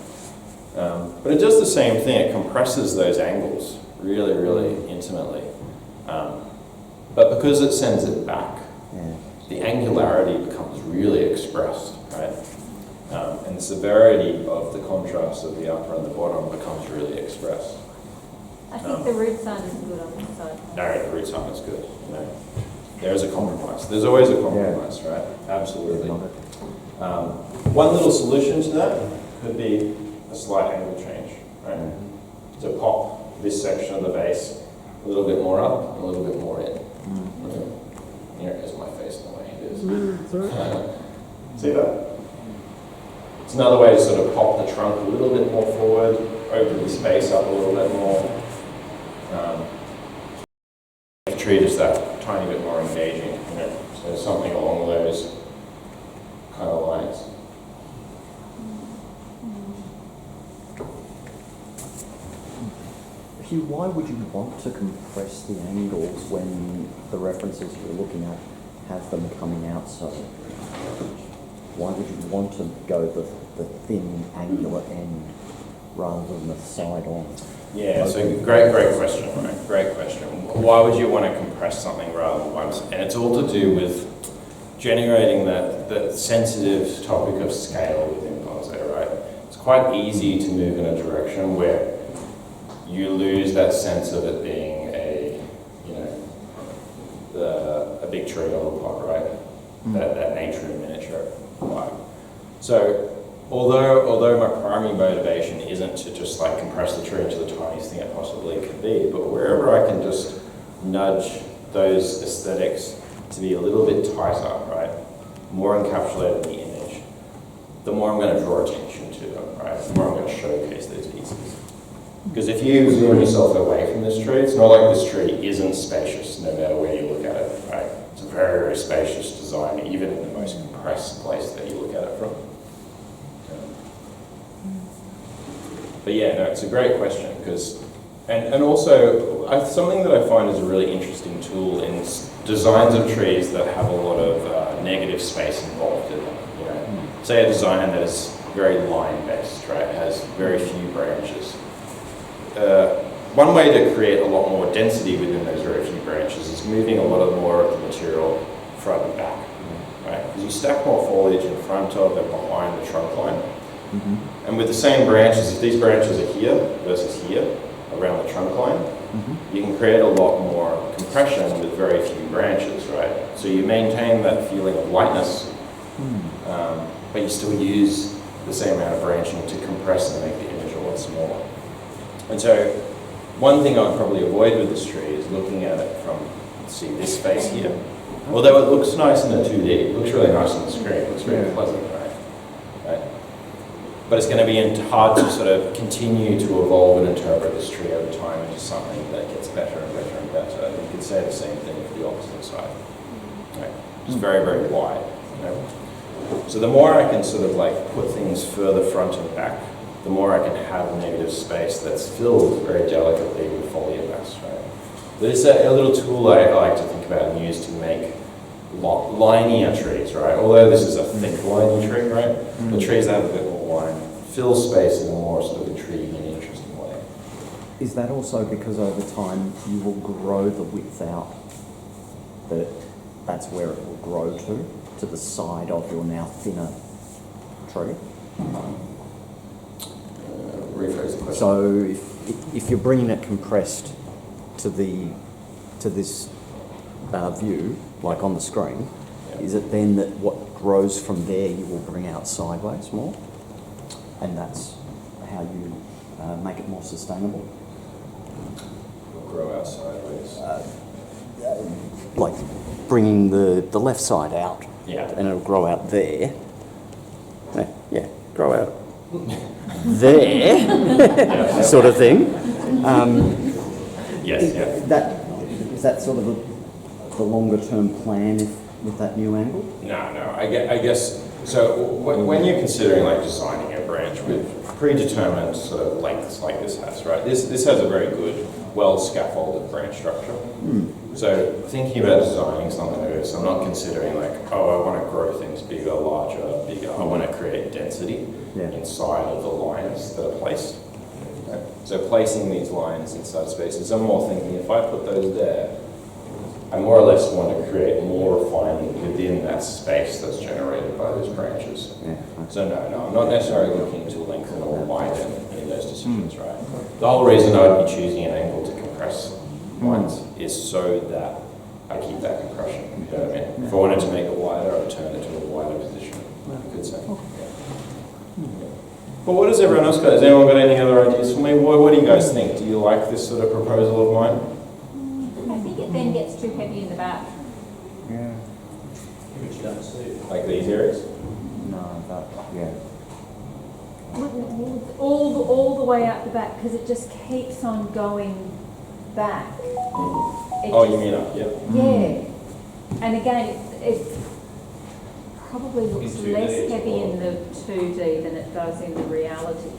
But it does the same thing, it compresses those angles really, really intimately. But because it sends it back, the angularity becomes really expressed, right? And the severity of the contrast of the upper and the bottom becomes really expressed. I think the root sign is good on this side. No, the root sign is good. You know, there is a compromise. There's always a compromise, right? Absolutely. One little solution to that could be a slight angle change, right? To pop this section of the base a little bit more up, a little bit more in. Here is my face the way it is. See that? It's another way to sort of pop the trunk a little bit more forward, open the space up a little bit more. The tree is that tiny bit more engaging, you know, so something along those kind of lines. Hugh, why would you want to compress the angles when the references you're looking at have them coming out so? Why would you want to go the thin angular end rather than the side on? Yeah, so great question, right? Great question. Why would you want to compress something rather than once? And it's all to do with generating that sensitive topic of scale within bonsai, right? It's quite easy to move in a direction where you lose that sense of it being a big tree or a pot, right? That nature in miniature vibe. So although my primary motivation isn't to just like compress the tree into the tiniest thing it possibly could be, but wherever I can just nudge those aesthetics to be a little bit tighter, right? More encapsulated in the image, the more I'm going to draw attention to them, right? The more I'm going to showcase those pieces. Because if you zoom yourself away from this tree, it's not like this tree isn't spacious no matter where you look at it, right? It's a very, very spacious design, even in the most compressed place that you look at it from. But yeah, no, it's a great question because, and also something that I find is a really interesting tool in designs of trees that have a lot of negative space involved in them. You know, say a design that is very line-based, right? Has very few branches. One way to create a lot more density within those very few branches is moving a lot more of the material front and back, right? Because you stack more foliage in front of and behind the trunk line. And with the same branches, if these branches are here versus here, around the trunk line, you can create a lot more compression with very few branches, right? So you maintain that feeling of lightness, but you still use the same amount of branching to compress and make the image a lot smaller. And so one thing I'd probably avoid with this tree is looking at it from, see this face here. Although it looks nice in the 2D, it looks really nice on the screen, it looks very pleasant, right? But it's going to be hard to sort of continue to evolve and interpret this tree over time into something that gets better and better and better. You could say the same thing for the opposite side. Right? It's very, very wide. You know? So the more I can sort of like put things further front and back, the more I can have negative space that's filled very delicately with foliage mass, right? There's a little tool I like to think about and use to make linear trees, right? Although this is a thick liney tree, right? The trees that have a bit more line fill space in a more sort of intriguing and interesting way. Is that also because over time you will grow the width out, that that's where it will grow to the side of your now thinner tree? Rephrase the question. So if you're bringing it compressed to this view, like on the screen, is it then that what grows from there you will bring out sideways more? And that's how you make it more sustainable? It'll grow out sideways. Like bringing the left side out, and it'll grow out there. Yeah, grow out there, sort of thing. Yes, yeah. Is that sort of the longer term plan with that new angle? No, I guess, so when you're considering like designing a branch with predetermined sort of lengths like this has, right? This has a very good, well scaffolded branch structure. So thinking about designing something like this, I'm not considering like, oh, I want to grow things bigger, larger, bigger. I want to create density inside of the lines that are placed. Okay? So placing these lines inside spaces, I'm more thinking if I put those there, I more or less want to create more refinement within that space that's generated by those branches. So no, I'm not necessarily looking to lengthen or widen in those decisions, right? The whole reason I would be choosing an angle to compress lines is so that I keep that compression. You know what I mean? If I wanted to make it wider, I would turn it to a wider position. You could say. But what does everyone else got? Has anyone got any other ideas for me? What do you guys think? Do you like this sort of proposal of mine? I think it then gets too heavy in the back. Yeah. Which you don't see. Like these areas? No, yeah. All the way out the back, because it just keeps on going back. Oh, you mean up, yeah. Yeah. And again, it probably looks In 2D less as heavy well. in the 2D than it does in the reality.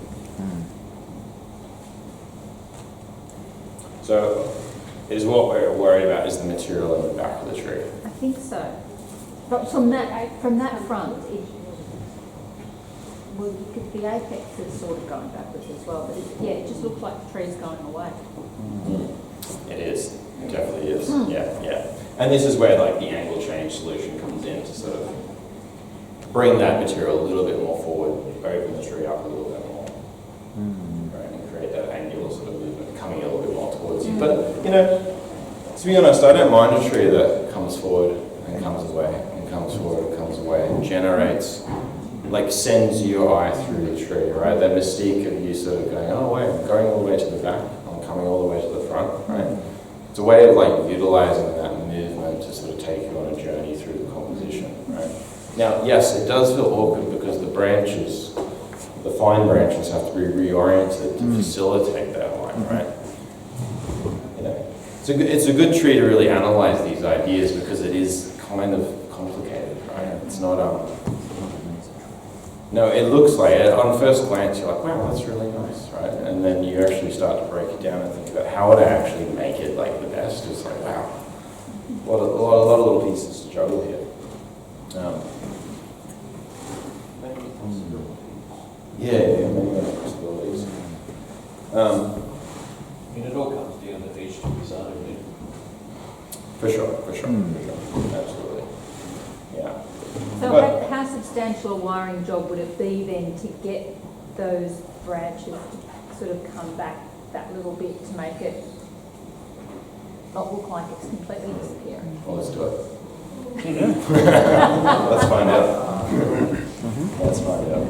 So, is what we're worried about is the material in the back of the tree. I think so. But from that front, the apex is sort of going backwards as well. But it just looks like the tree's going away. It is. It definitely is. Yeah. And this is where like the angle change solution comes in to sort of bring that material a little bit more forward, open the tree up a little bit more, right, and create that angular sort of movement coming a little bit more towards you. But, you know, to be honest, I don't mind a tree that comes forward and comes away and comes forward and comes away and generates, like sends your eye through the tree, right? That mystique of you sort of going, oh wait, I'm going all the way to the back, I'm coming all the way to the front, right? It's a way of like utilizing that movement to sort of take you on a journey through the composition, right? Now, yes, it does feel awkward because the branches, the fine branches have to be reoriented to facilitate that line, right? You know, it's a good tree to really analyze these ideas because it is kind of complicated, right? It's not, no, it looks like it. On first glance, you're like, wow, that's really nice, right? And then you actually start to break it down and think about how would I actually make it like the best. It's like, wow, a lot of little pieces to juggle here. Many other possibilities. I mean, it all comes down to each to his own, doesn't it? For sure. Absolutely. Yeah. So But- how substantial a wiring job would it be then to get those branches to sort of come back that little bit to make it not look like it's completely disappearing? Well, let's do it. Let's find out. Let's find out.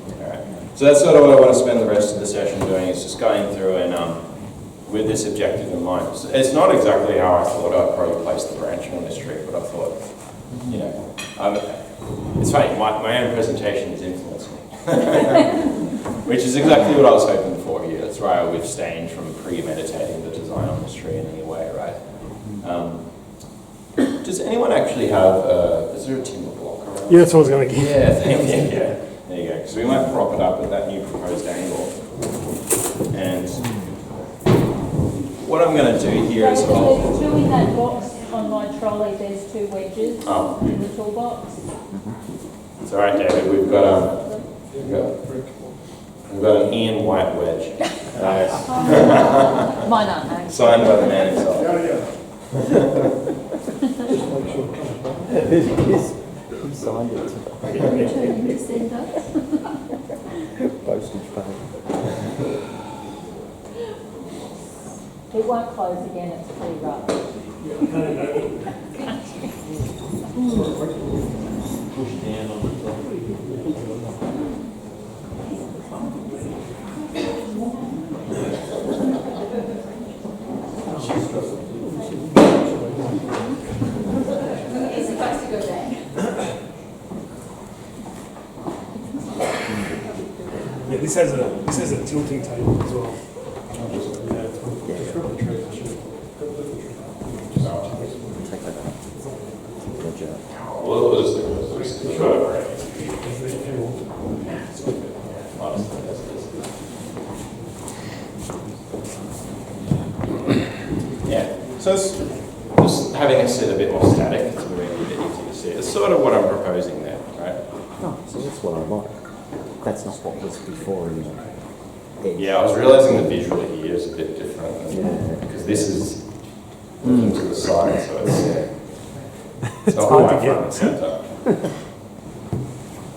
All right. So that's sort of what I want to spend the rest of the session doing, is just going through and with this objective in mind. So it's not exactly how I thought I'd probably place the branching on this tree, but I thought, you know, it's funny, my own presentation has influenced me. Which is exactly what I was hoping for here. That's why I've abstained from premeditating the design on this tree in any way, right? Does anyone actually have, is there a timber block around? Yeah, that's what I was going to get. Yeah, thank you. Yeah, there you go. Because we might prop it up at that new proposed angle. And what I'm going to do here is There's two in that box on my trolley. There's 2 wedges in the toolbox. It's all right, David. We've got an Ian White wedge. Mine aren't, no. Signed by the man himself. Who signed it? Return to sender. Postage paid. It won't close again, it's pretty rough. Push down on the top. It's supposed to go back. Yeah, this has a tilting table as well. Take that out. Good job. We'll just yeah, so it's just having it sit a bit more static, it's really a bit easy to see. It's sort of what I'm proposing there, right? Oh, so that's what I like. That's not what was before in the edge. Yeah, I was realizing the visual here is a bit different. Yeah. Because this is looking to the side, so it's not hard to quite get. front and center. A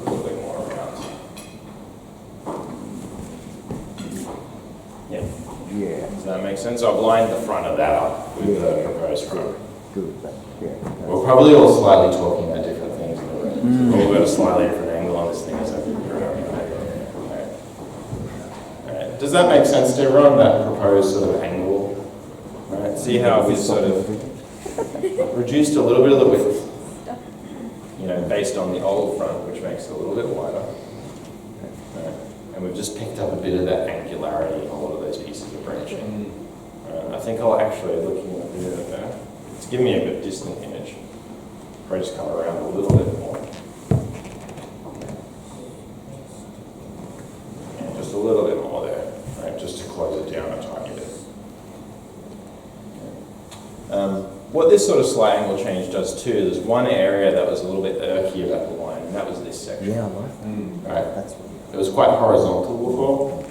little bit more around. Yeah. Yeah. Does that make sense? So I've lined the front of that up with the proposed front. Good. Yeah. We're probably all slightly talking about different things in the room. So we've got a slightly different angle on this thing. Alright. Does that make sense to everyone, that proposed sort of angle? Right. See how we sort of reduced a little bit of the width, you know, based on the old front, which makes it a little bit wider. Right. And we've just picked up a bit of that angularity in a lot of those pieces of branching. I think I'll actually, looking at the video there, it's giving me a bit distant image. I'll just come around a little bit more. Yeah, just a little bit more there, right? Just to close it down a tiny bit. What this sort of slight angle change does too, there's one area that was a little bit irky about the line, and that was this section. Yeah, I like that. Right? That's what It was quite horizontal before,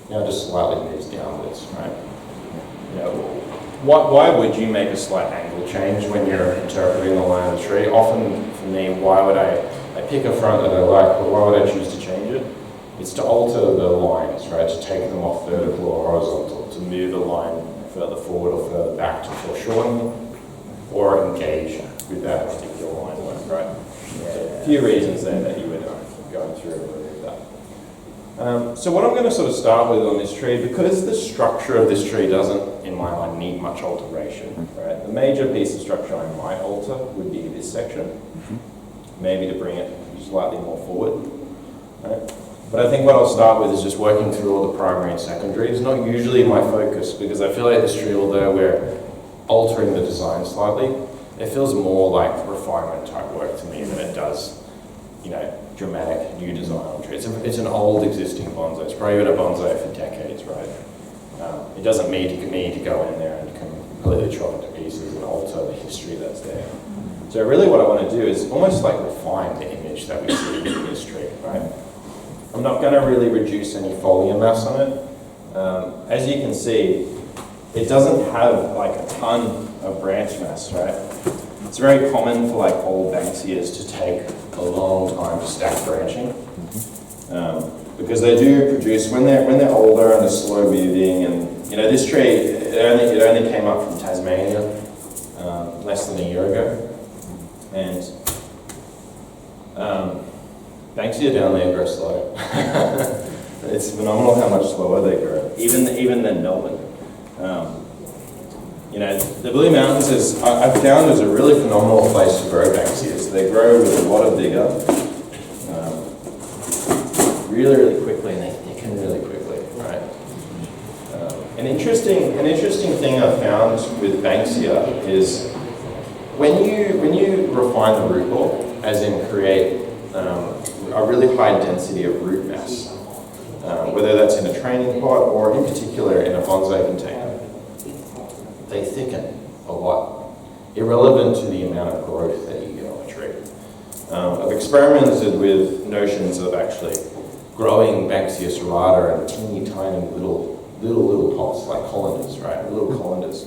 now just slightly moves downwards, right? You know, why would you make a slight angle change when you're interpreting the line of the tree? Often for me, why would I pick a front that I like, but why would I choose to change it? It's to alter the lines, right? To take them off vertical or horizontal, to move the line further forward or further back to foreshorten or engage with that particular line work, right? So a few reasons there that you would go through and remove that. So what I'm going to sort of start with on this tree, because the structure of this tree doesn't, in my mind, need much alteration, right? The major piece of structure I might alter would be this section, maybe to bring it slightly more forward, right? But I think what I'll start with is just working through all the primary and secondary. It's not usually my focus, because I feel like this tree, although we're altering the design slightly, it feels more like refinement type work to me than it does, you know, dramatic new design on tree. It's an old existing bonsai. It's probably been a bonsai for decades, right? It doesn't need to go in there and completely chop it to pieces and alter the history that's there. So really what I want to do is almost like refine the image that we see in this tree, right? I'm not going to really reduce any foliar mass on it. As you can see, it doesn't have like a ton of branch mass, right? It's very common for like old Banksias to take a long time to stack branching, because they do produce when they're older and they're slow weaving, and you know this tree it only came up from Tasmania less than a year ago, and Banksia down there grows slow. It's phenomenal how much slower they grow, even than Melbourne. You know, the Blue Mountains I've found is a really phenomenal place to grow Banksias. They grow with a lot of vigor, really, really quickly, and they thicken really quickly, right? An interesting thing I've found with Banksia is when you refine the root ball, as in create a really high density of root mass, whether that's in a training pot or in particular in a bonsai container, they thicken a lot, irrelevant to the amount of growth that you get on a tree. I've experimented with notions of actually growing Banksia serrata in teeny tiny little pots, like colanders, right? Little colanders.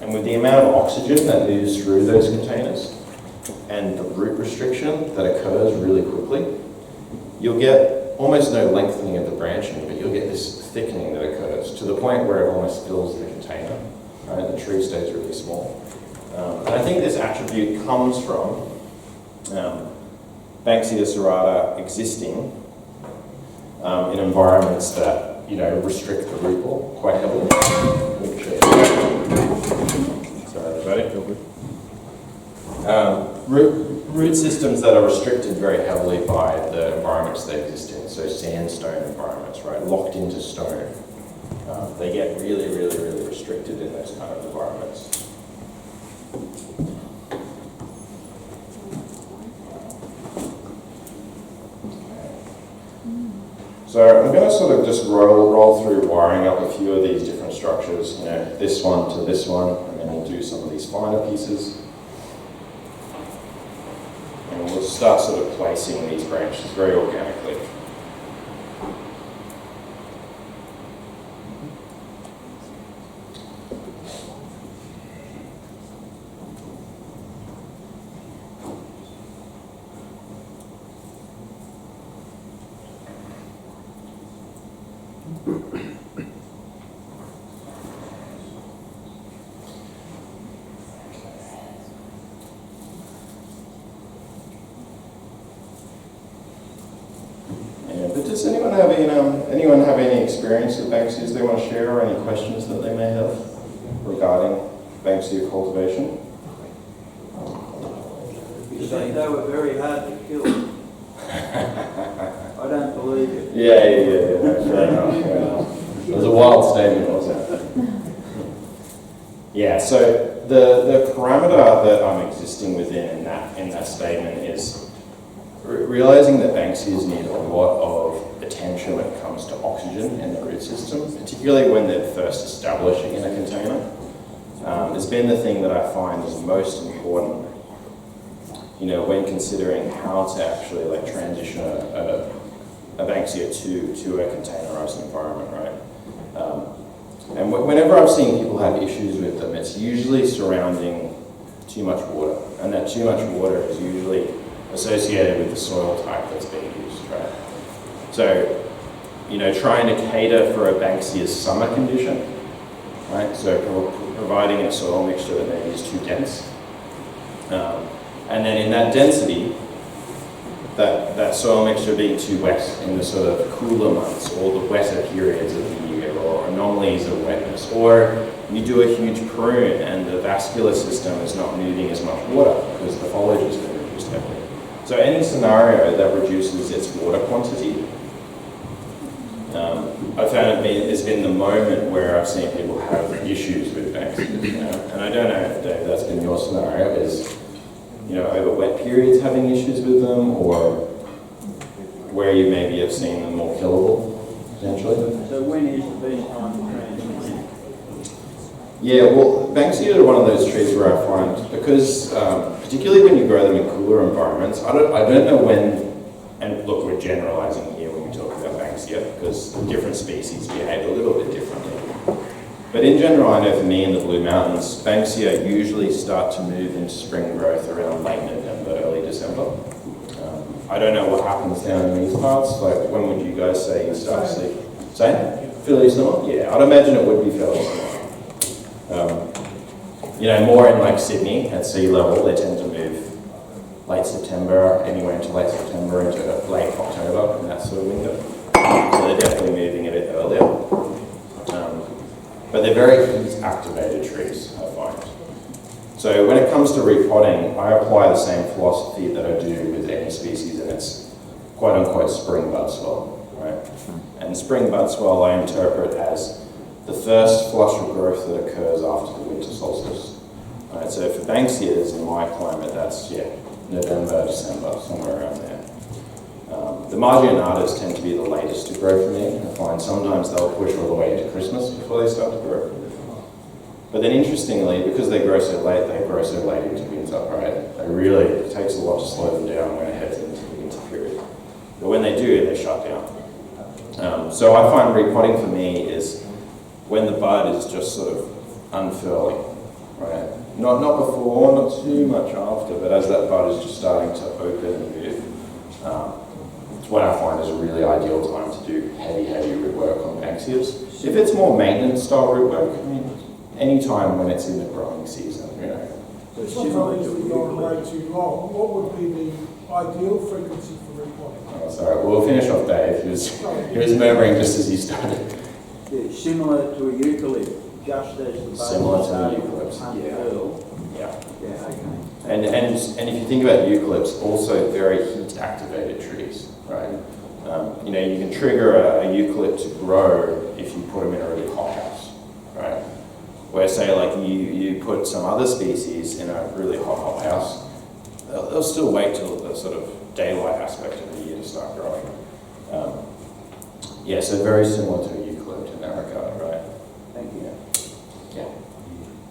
And with the amount of oxygen that moves through those containers and the root restriction that occurs really quickly, you'll get almost no lengthening of the branching, but you'll get this thickening that occurs to the point where it almost fills the container. Right? The tree stays really small. And I think this attribute comes from Banksia serrata existing in environments that restrict the root ball quite heavily. Sorry, everybody. Root systems that are restricted very heavily by the environments they exist in, so sandstone environments, right, locked into stone. They get really, really, really restricted in those kind of environments. So I'm going to sort of just roll through wiring up a few of these different structures, this one to this one, and then we'll do some of these finer pieces. And we'll start sort of placing these branches very organically. But does anyone have any experience with Banksias they want to share, or any questions that they may have regarding Banksia cultivation? You say they were very hard to kill. I don't believe it. Yeah. Fair enough. It was a wild statement, wasn't it? Yeah. So the parameter that I'm existing within in that statement is realizing that Banksias need a lot of attention when it comes to oxygen in the root system, particularly when they're first establishing in a container. It's been the thing that I find is most important, when considering how to actually transition a Banksia to a containerized environment, right? And whenever I've seen people have issues with them, it's usually surrounding too much water, and that too much water is usually associated with the soil type that's being used, right? So, trying to cater for a Banksia's summer condition, right? So providing a soil mixture that maybe is too dense. And then in that density, that soil mixture being too wet in the sort of cooler months or the wetter periods of the year, or anomalies of wetness, or you do a huge prune and the vascular system is not moving as much water because the foliage has been reduced heavily. So any scenario that reduces its water quantity, I found it's been the moment where I've seen people have issues with Banksias. And I don't know if, Dave, that's been your scenario, is over wet periods having issues with them, or where you maybe have seen them more killable, potentially. So when is the best time to transplant? Yeah, well, Banksia are one of those trees where I find, because particularly when you grow them in cooler environments, I don't know when, and look, we're generalizing here when we talk about Banksia, because different species behave a little bit differently. But in general, I know for me in the Blue Mountains, Banksia usually start to move into spring growth around late November, early December. I don't know what happens down in these parts, when would you guys say you start to see? Same? Fairly similar? Yeah, I'd imagine it would be fairly similar. More in Sydney at sea level, they tend to move late September, anywhere into late September into late October, in that sort of window. So they're definitely moving a bit earlier. But they're very heat-activated trees, I find. So when it comes to repotting, I apply the same philosophy that I do with any species, and it's quote-unquote spring bud swell, right? And spring bud swell I interpret as the first flush of growth that occurs after the winter solstice. Right, so for Banksias in my climate, that's, November, December, somewhere around there. The Margionatas tend to be the latest to grow for me. I find sometimes they'll push all the way into Christmas before they start to grow. But then interestingly, because they grow so late into winter, right? It takes a lot to slow them down when it heads into the winter period. But when they do, they shut down. So I find repotting for me is when the bud is just sort of unfurling, right? Not before, not too much after, but as that bud is just starting to open and move, it's what I find is a really ideal time to do heavy root work on Banksias. If it's more maintenance style root work, I mean, any time when it's in the growing season, So Sometimes similar to we go way eucalypt. too long. What would be the ideal frequency for repotting? Oh, sorry, we'll finish off Dave. He was murmuring just as he started. Yeah, similar to a eucalypt, just as the bud Similar to started the eucalypts, to yeah. unfurl. Yeah. Yeah, okay. And if you think about eucalypts, also very heat-activated trees, right? You can trigger a eucalypt to grow if you put them in a really hot house, right? Where say like you put some other species in a really hot house, they'll still wait till the sort of daylight aspect of the year to start growing. So very similar to a eucalypt in that regard, right? Thank you.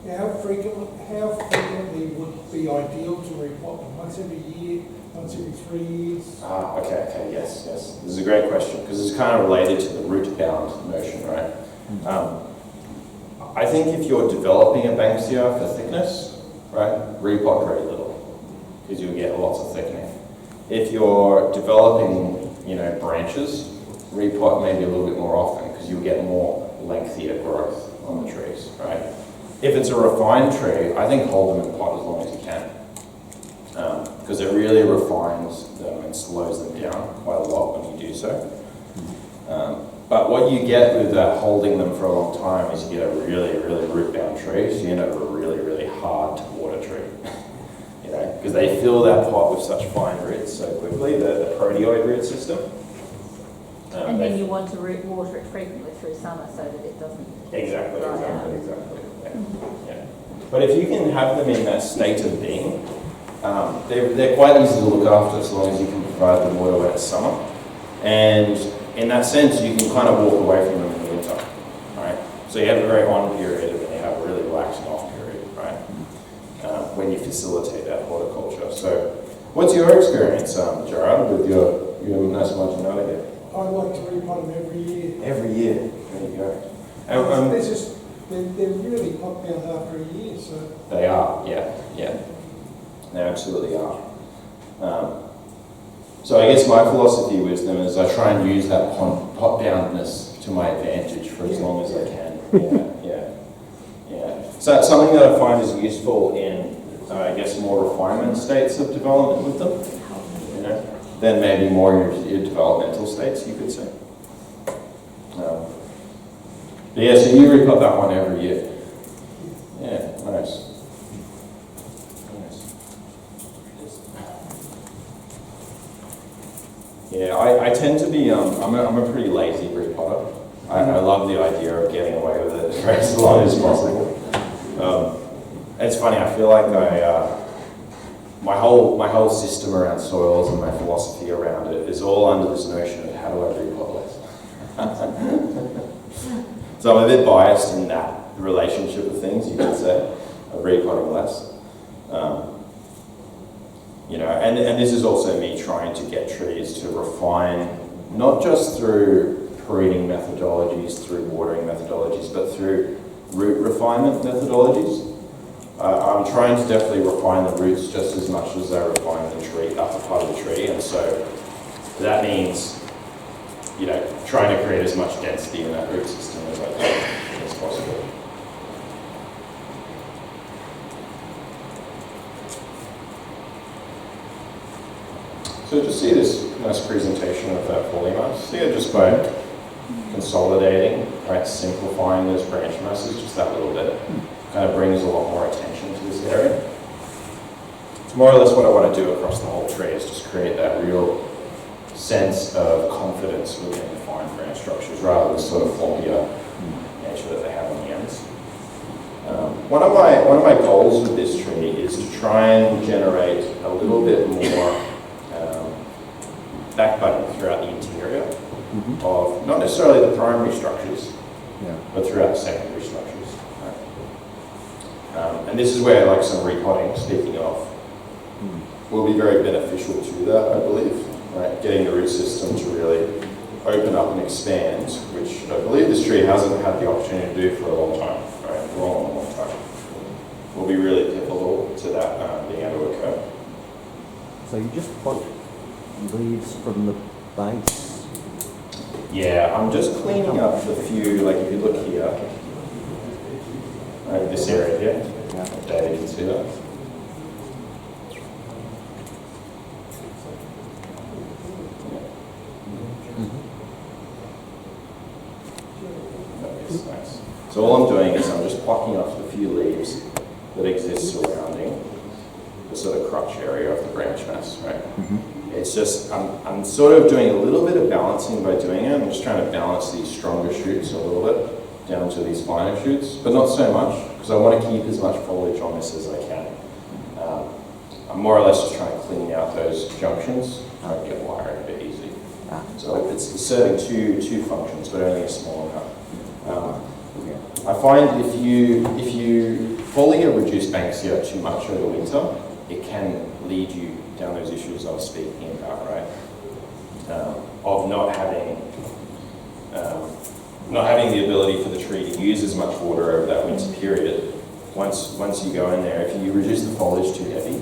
Yeah, how frequently would be ideal to repot them? Once every year, once every 3 years? Okay, yes. This is a great question because it's kind of related to the root-bound notion, right? I think if you're developing a Banksia for thickness, right, repot very little because you'll get lots of thickening. If you're developing, branches, repot maybe a little bit more often because you'll get more lengthier growth on the trees, right? If it's a refined tree, I think hold them in pot as long as you can because it really refines them and slows them down quite a lot when you do so. But what you get with holding them for a long time is you get a really root-bound tree, so you end up with a really hard to water tree. Because they fill that pot with such fine roots so quickly, the proteoid root system. And then you want to water it frequently through summer so that it doesn't Exactly. dry out. Yeah. But if you can have them in that state of being, they're quite easy to look after as long as you can provide them water when it's summer. And in that sense, you can kind of walk away from them in the winter, right? So you have a very on period and then you have a really relaxing off period, right? When you facilitate that horticulture. So what's your experience, Gerard, with your nice Margionata? I like to repot them every year. Every year. There you go. They're really popped down after a year, so. They are, yeah. They absolutely are. So I guess my philosophy with them is I try and use that pot-boundness to my advantage for as long as I can. Yeah. So something that I find is useful in, I guess, more refinement states of development with them, than maybe more your developmental states, you could say. So you repot that one every year. Yeah, nice. Yeah, I tend to be, I'm a pretty lazy repotter. I love the idea of getting away with it for as long as possible. It's funny, I feel like my whole system around soils and my philosophy around it is all under this notion of how do I repot less. So I'm a bit biased in that relationship of things, you could say, of repotting less. And this is also me trying to get trees to refine, not just through pruning methodologies, through watering methodologies, but through root refinement methodologies. I'm trying to definitely refine the roots just as much as I refine the tree, upper part of the tree, and so that means, trying to create as much density in that root system as I can as possible. So just see this nice presentation of that foliage mass. See it just by consolidating, right, simplifying those branch masses just that little bit. Kind of brings a lot more attention to this area. It's more or less what I want to do across the whole tree, is just create that real sense of confidence within the fine branch structures rather than sort of floppier nature that they have on the ends. One of my goals with this tree is to try and generate a little bit more backbudding throughout the interior of not necessarily the primary structures, but throughout the secondary structures. Right? And this is where like some repotting, speaking of, will be very beneficial to that, I believe. Right? Getting the root system to really open up and expand, which I believe this tree hasn't had the opportunity to do for a long time, right? For a long, long time. Will be really pivotal to that being able to occur. So you just plot leaves from the base. Yeah, I'm just cleaning up the few, like if you look here, right, this area here, David, you can see that. Nice. So all I'm doing is I'm just plucking off the few leaves that exist surrounding the sort of crotch area of the branch mass, right? It's just, I'm sort of doing a little bit of balancing by doing it. I'm just trying to balance these stronger shoots a little bit down to these finer shoots, but not so much, because I want to keep as much foliage on this as I can. I'm more or less just trying to clean out those junctions and get wiring a bit easy. So it's serving two functions, but only a small amount. I find if you foliar reduce Banksia too much over winter, it can lead you down those issues I was speaking about, right? Of not having the ability for the tree to use as much water over that winter period. Once you go in there, if you reduce the foliage too heavy,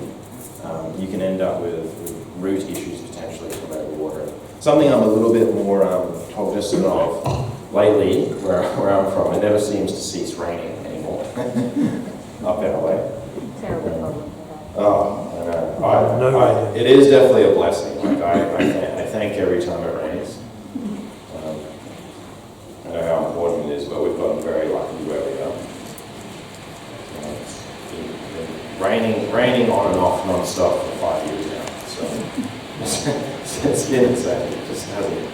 you can end up with root issues potentially from overwatering. Something I'm a little bit more cognizant of lately, where I'm from. It never seems to cease raining anymore up our way. Terrible problem. Oh, I know. It is definitely a blessing. Like I thank every time it rains. I know how important it is, but we've gotten very lucky where we are. It's been raining on and off non-stop for 5 years now. So it's been insane. It just hasn't.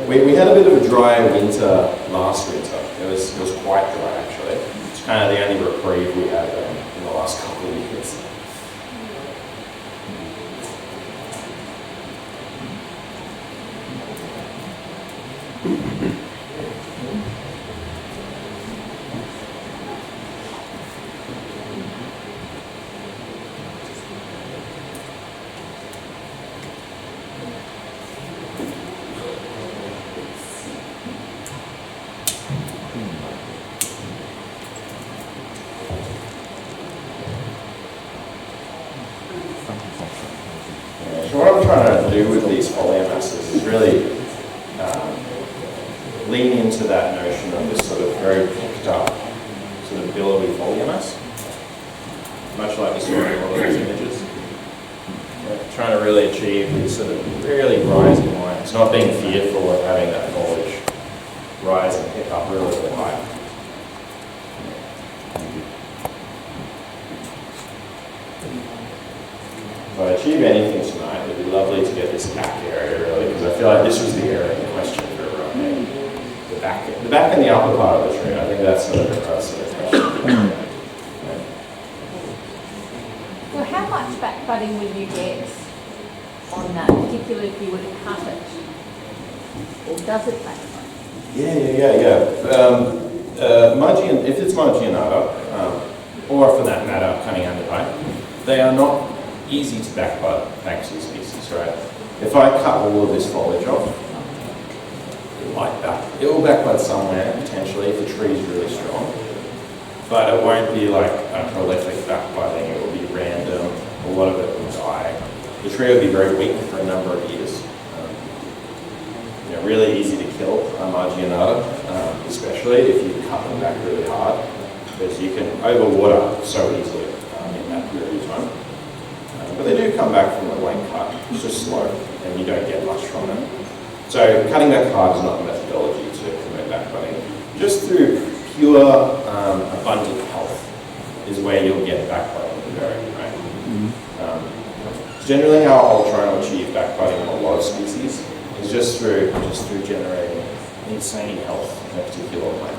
We had a bit of a dry winter last winter. It was quite dry actually. It's kind of the only reprieve we had in the last couple of years. So what I'm trying to do with these foliar masses is really lean into that notion of this sort of very picked up, sort of billowy foliar mass, much like we saw in a lot of those images. Trying to really achieve these sort of really rising lines, not being fearful of having that foliage rise and pick up really, really high. If I achieve anything tonight, it'd be lovely to get this back area really, because I feel like this was the area in question for everyone. The back and the upper part of the tree. I think that's sort of the question. So how much backbudding would you get on that, particularly if you were to cut it? Or does it backbud? If it's marginata, or for that matter, cunning underbite, they are not easy to backbud Banksia species, right? If I cut all of this foliage off, it will backbud somewhere potentially if the tree is really strong, but it won't be like a prolific backbudding. It will be random. A lot of it will die. The tree will be very weak for a number of years. Really easy to kill marginata, especially if you cut them back really hard, because you can overwater so easily in that period of time. But they do come back from a blank cut. It's just slow, and you don't get much from it. So cutting back hard is not a methodology to promote backbudding. Just through pure abundant health is where you'll get backbudding occurring, right? Generally how I'll try and achieve backbudding on a lot of species is just through generating insane health in a particular plant.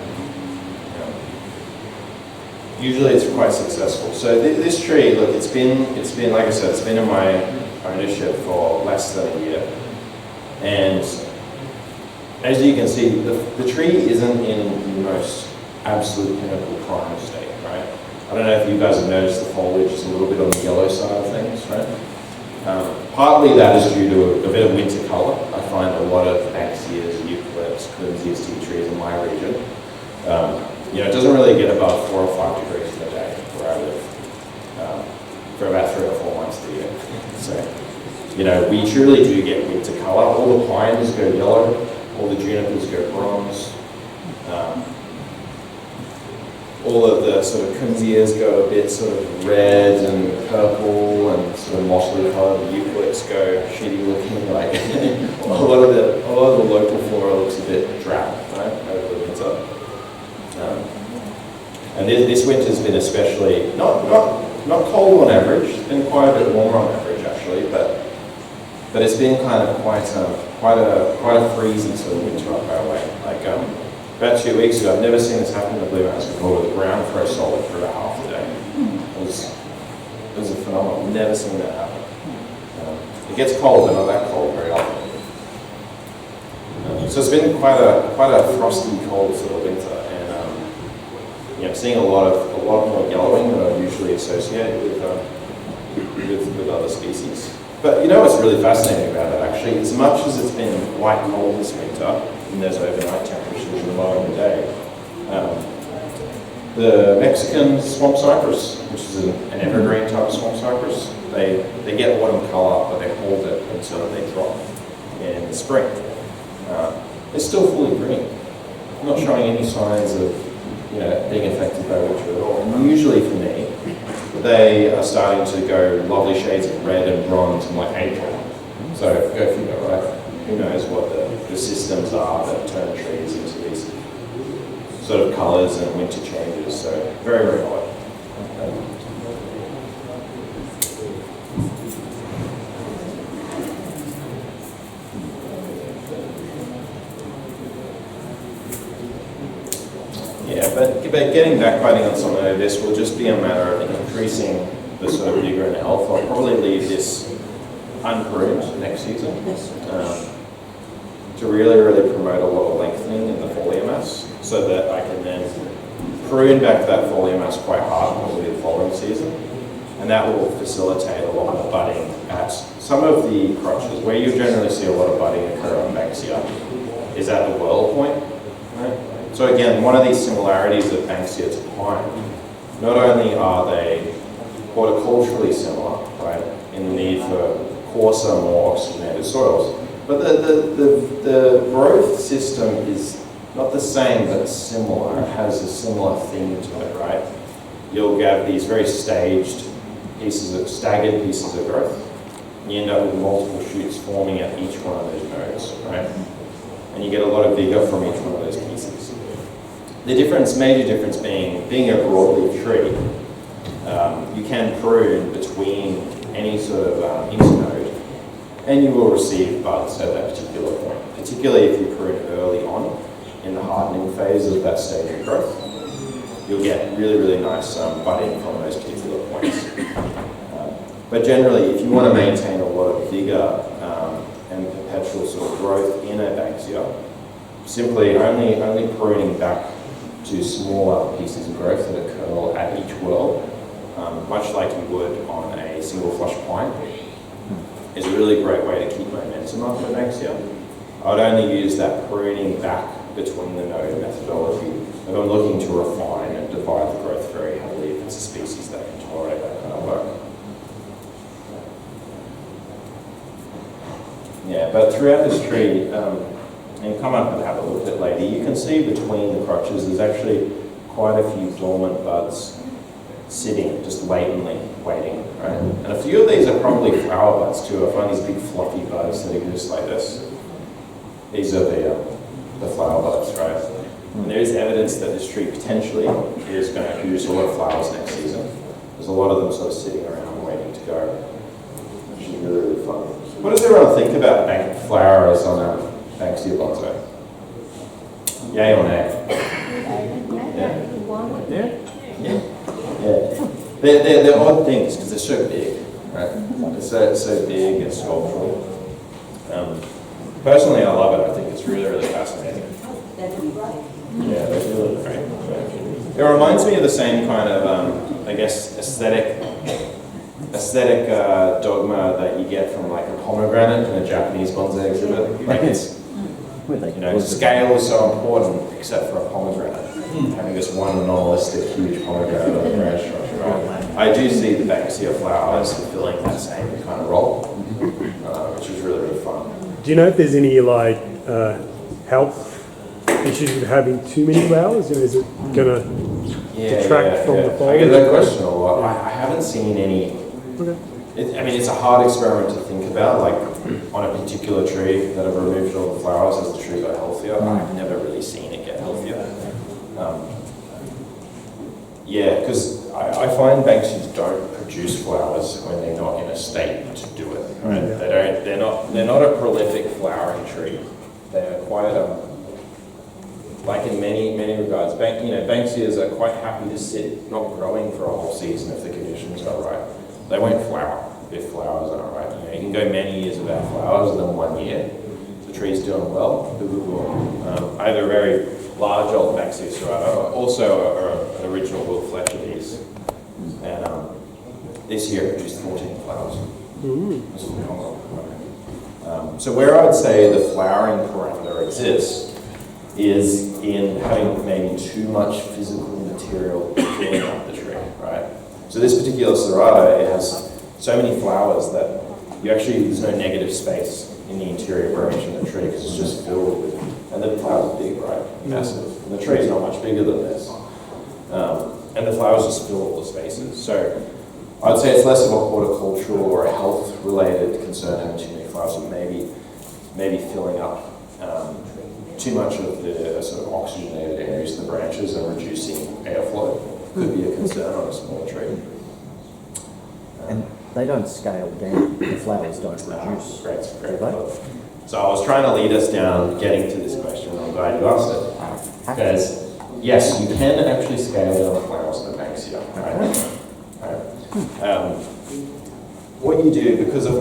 Usually it's quite successful. So this tree, look, it's been like I said, it's been in my ownership for less than a year. And as you can see, the tree isn't in the most absolute pinnacle prime state, right? I don't know if you guys have noticed the foliage is a little bit on the yellow side of things, right? Partly that is due to a bit of winter colour. I find a lot of Banksias, eucalypts, Banksias tea trees in my region. It doesn't really get above 4 or 5 degrees in a day where I live for about 3 or 4 months a year. So, we truly do get winter colour. All the pines go yellow, all the junipers go bronze. All of the sort of Banksias go a bit sort of red and purple and sort of mossily coloured. The eucalypts go shitty looking, like a lot of the local flora looks a bit drab, right, over the winter. And this winter's been especially not cold on average. It's been quite a bit warmer on average actually, but it's been kind of quite a freezing sort of winter up our way. Like about 2 weeks ago, I've never seen this happen in the Blue Mountains before. The ground froze solid for about half a day. It was a phenomenal. Never seen that happen. It gets cold, but not that cold very often. So it's been quite a frosty, cold sort of winter, and seeing a lot more yellowing than I usually associate with other species. But what's really fascinating about it actually, as much as it's been quite cold this winter, and there's overnight temperatures in the lower in the day, the Mexican swamp cypress, which is an evergreen type of swamp cypress, they get autumn colour, but they hold it until they drop in the spring. It's still fully green, not showing any signs of being affected by winter at all. And usually for me, they are starting to go lovely shades of red and bronze in like April. So go figure, right? Who knows what the systems are that turn trees into these sort of colours and winter changes. So very, very odd. But getting backbiting on something like this will just be a matter of increasing the sort of vigour and health. I'll probably leave this unpruned next season to really promote a lot of lengthening in the foliar mass, so that I can then prune back that foliar mass quite hard probably the following season, and that will facilitate a lot more budding at some of the crotches where you generally see a lot of budding occur on Banksia is at the whirl point, right? So again, one of these similarities of Banksia to pine, not only are they horticulturally similar, right, in the need for coarser, more oxygenated soils, but the growth system is not the same but similar. It has a similar theme to it, right? You'll have these very staged staggered pieces of growth. You end up with multiple shoots forming at each one of those nodes, right? And you get a lot of vigor from each one of those pieces. The major difference being a broadleaf tree, you can prune between any sort of internode, and you will receive buds at that particular point, particularly if you prune early on in the hardening phase of that stage of growth. You'll get really, really nice budding from those particular points. But generally, if you want to maintain a lot of vigor and perpetual sort of growth in a Banksia, simply only pruning back to smaller pieces of growth that occur at each whirl, much like you would on a single flush pine, is a really great way to keep momentum up in a Banksia. I would only use that pruning back between the node methodology if I'm looking to refine and divide the growth very heavily if it's a species that can tolerate that kind of work. Yeah, but throughout this tree, and come up and have a look at it later, you can see between the crotches there's actually quite a few dormant buds sitting just latently waiting, right? And a few of these are probably flower buds too. I find these big fluffy buds that exist like this. These are the flower buds, right? And there is evidence that this tree potentially is going to produce a lot of flowers next season. There's a lot of them sort of sitting around waiting to go, which is really, really fun. What does everyone think about flowers on a Banksia bonsai? Yay or nay? Yeah. They're odd things because they're so big, right? They're so big and sculptural. Personally, I love it. I think it's really, really fascinating. Yeah, they're really great. It reminds me of the same kind of, I guess, aesthetic dogma that you get from like a pomegranate in a Japanese bonsai exhibit. Like it's, scale is so important except for a pomegranate. Having this one monolithic huge pomegranate on the branch structure, right? I do see the Banksia flowers fulfilling that same kind of role, which is really, really fun. Do you know if there's any like health issues with having too many flowers, or is it going to detract from the foliage? I get that question a lot. I haven't seen any. Okay. I mean, it's a hard experiment to think about. Like on a particular tree that have removed all the flowers, as the tree got healthier. I've never really seen it get healthier. Because I find Banksias don't produce flowers when they're not in a state to do it. Right? They're not a prolific flowering tree. They're quite like in many regards. Banksias are quite happy to sit not growing for a whole season if the conditions are right. They won't flower if flowers aren't right. You can go many years without flowers and then 1 year the tree's doing well. I have a very large old Banksia serrata, also an original Will Fletcher piece, and this year it produced 14 flowers. That's phenomenal. So where I would say the flowering parameter exists is in having maybe too much physical material filling up the tree, right? So this particular serrata, it has so many flowers that there's no negative space in the interior branch of the tree because it's just filled with, and the flowers are big, right? Massive. And the tree is not much bigger than this. And the flowers just fill all the spaces. So I'd say it's less of a horticultural or a health-related concern having too many flowers, and maybe filling up too much of the sort of oxygenated areas in the branches and reducing airflow could be a concern on a small tree. And they don't scale down, the flowers don't reduce. Great. Do they? So I was trying to lead us down getting to this question, and I'm glad you asked it. Because, yes, you can actually scale down the flowers in the Banksia. Right? What you do, because a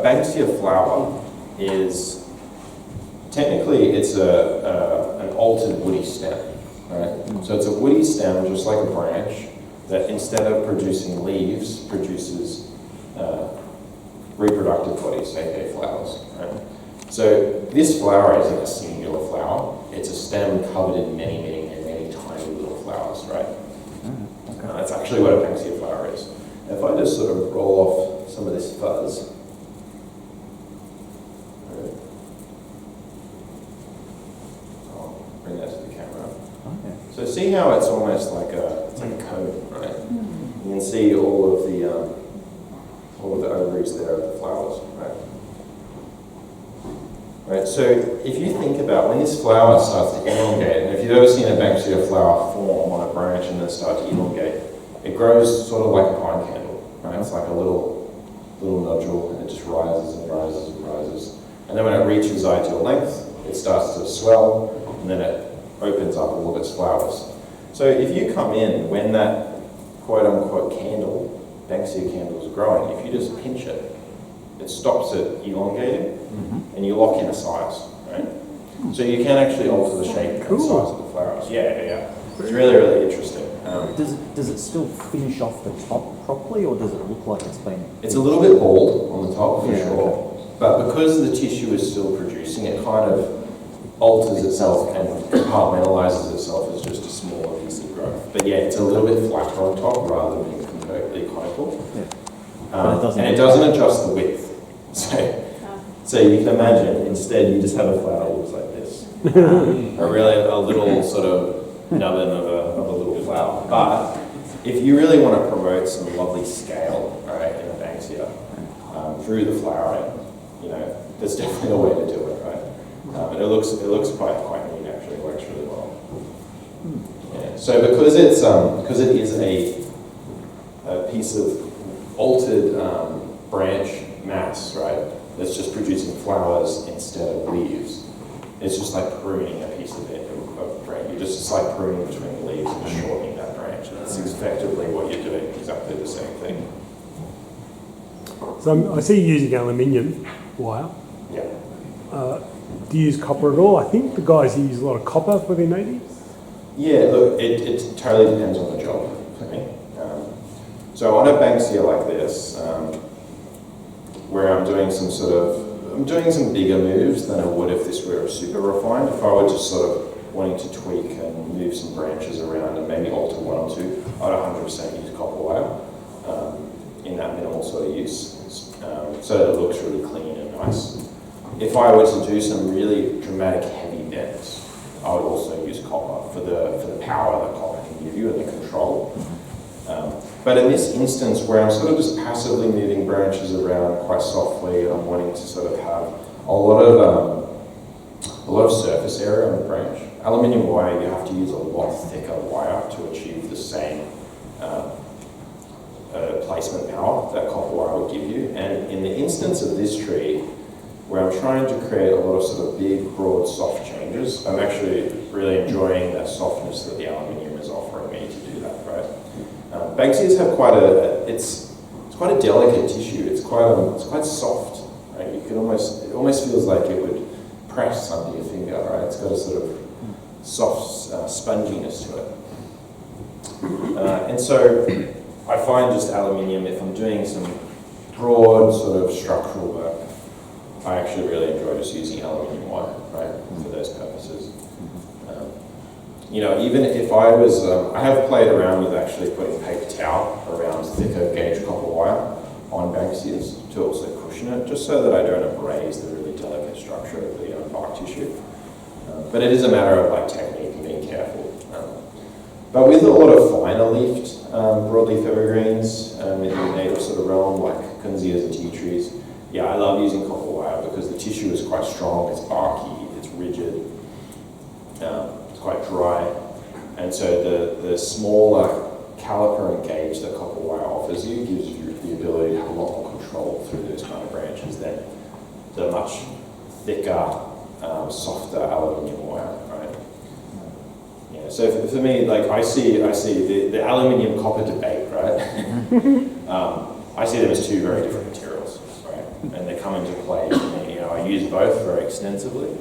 Banksia flower is, technically it's an altered woody stem. Right? So it's a woody stem, just like a branch, that instead of producing leaves, produces reproductive bodies, aka flowers. Right? So this flower isn't a singular flower. It's a stem covered in many tiny little flowers, right? That's actually what a Banksia flower is. If I just sort of roll off some of this fuzz, I'll bring that to the camera. Okay. So see how it's almost like a cone, right? You can see all of the ovaries there of the flowers, right? Right, so if you think about when this flower starts to elongate, and if you've ever seen a Banksia flower form on a branch and then start to elongate, it grows sort of like a pine candle, right? It's like a little nodule, and it just rises and rises and rises. And then when it reaches ideal length, it starts to swell, and then it opens up all of its flowers. So if you come in when that quote-unquote candle, Banksia candle, is growing, if you just pinch it, it stops it elongating, and you lock in a size, right? So you can actually alter the shape and size of the flowers. Yeah. It's really, really interesting. Does it still finish off the top properly, or does it look like it's been... It's a little bit bald on the top, for sure. Okay. But because the tissue is still producing, it kind of alters itself and compartmentalizes itself as just a smaller piece of growth. But yeah, it's a little bit flatter on top rather than being completely conical. And it doesn't adjust the width. So you can imagine, instead you just have a flower that looks like this. A little sort of nubbin of a little flower. But if you really want to promote some lovely scale, right, in a Banksia, through the flowering, there's definitely a way to do it, right? And it looks quite neat actually. It works really well. Yeah. So because it is a piece of altered branch mass, right, that's just producing flowers instead of leaves. It's just like pruning a piece of branch. It's like pruning between the leaves and shortening that branch. And that's effectively what you're doing, exactly the same thing. So I see you using aluminium wire. Yeah. Do you use copper at all? I think the guys use a lot of copper for their natives. Yeah, look, it totally depends on the job for me. So on a Banksia like this, where I'm doing some bigger moves than I would if this were super refined. If I were just sort of wanting to tweak and move some branches around and maybe alter one or two, I'd 100% use copper wire in that minimal sort of use, so that it looks really clean and nice. If I were to do some really dramatic heavy bends, I would also use copper for the power that copper can give you and the control. But in this instance, where I'm sort of just passively moving branches around quite softly, and I'm wanting to sort of have a lot of surface area on the branch, aluminium wire, you have to use a lot thicker wire to achieve the same placement power that copper wire would give you. And in the instance of this tree, where I'm trying to create a lot of sort of big, broad, soft changes, I'm actually really enjoying that softness that the aluminium is offering me to do that, right? Banksias have it's quite a delicate tissue. It's quite soft, right? It almost feels like it would press under your finger, right? It's got a sort of soft sponginess to it. And so I find just aluminium, if I'm doing some broad sort of structural work, I actually really enjoy just using aluminium wire, right, for those purposes. Even if I was, I have played around with actually putting paper towel around thicker gauge copper wire on Banksias to also cushion it, just so that I don't abrase the really delicate structure of the bark tissue. But it is a matter of like technique and being careful. But with a lot of finer leafed broadleaf evergreens in the native sort of realm, like Banksias and tea trees, yeah, I love using copper wire because the tissue is quite strong, it's barky, it's rigid, it's quite dry. And so the smaller caliper and gauge that copper wire offers you gives you the ability to have a lot more control through those kind of branches than the much thicker, softer aluminium wire, right? Yeah, so for me, like I see the aluminium copper debate, right? I see them as two very different materials, right? And they come into play for me. I use both very extensively,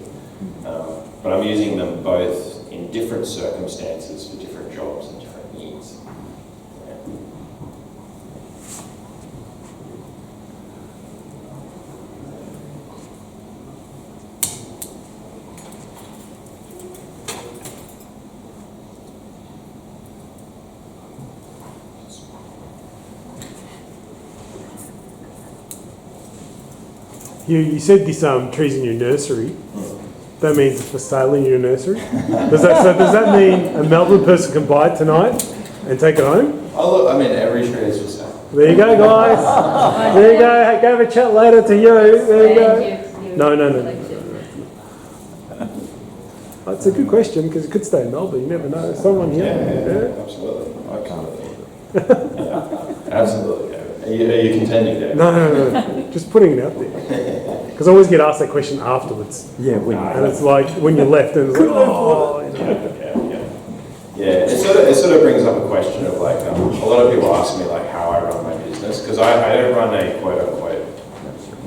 but I'm using them both in different circumstances for different jobs and different needs. Yeah. You said this tree's in your nursery. That means it's for sale in your nursery. Does that mean a Melbourne person can buy it tonight and take it home? Oh look, I mean every tree is for sale. There you go, guys. There you go. Go have a chat later to you. There you go. No. That's a good question because it could stay in Melbourne. You never know. Someone here. Yeah, absolutely. I can't believe it. Yeah, absolutely. Are you contending there? No. Just putting it out there. Because I always get asked that question afterwards. Yeah, and it's like when you're left and it's like, oh, Yeah, it sort of brings up a question of like, a lot of people ask me like how I run my business, because I don't run a quote unquote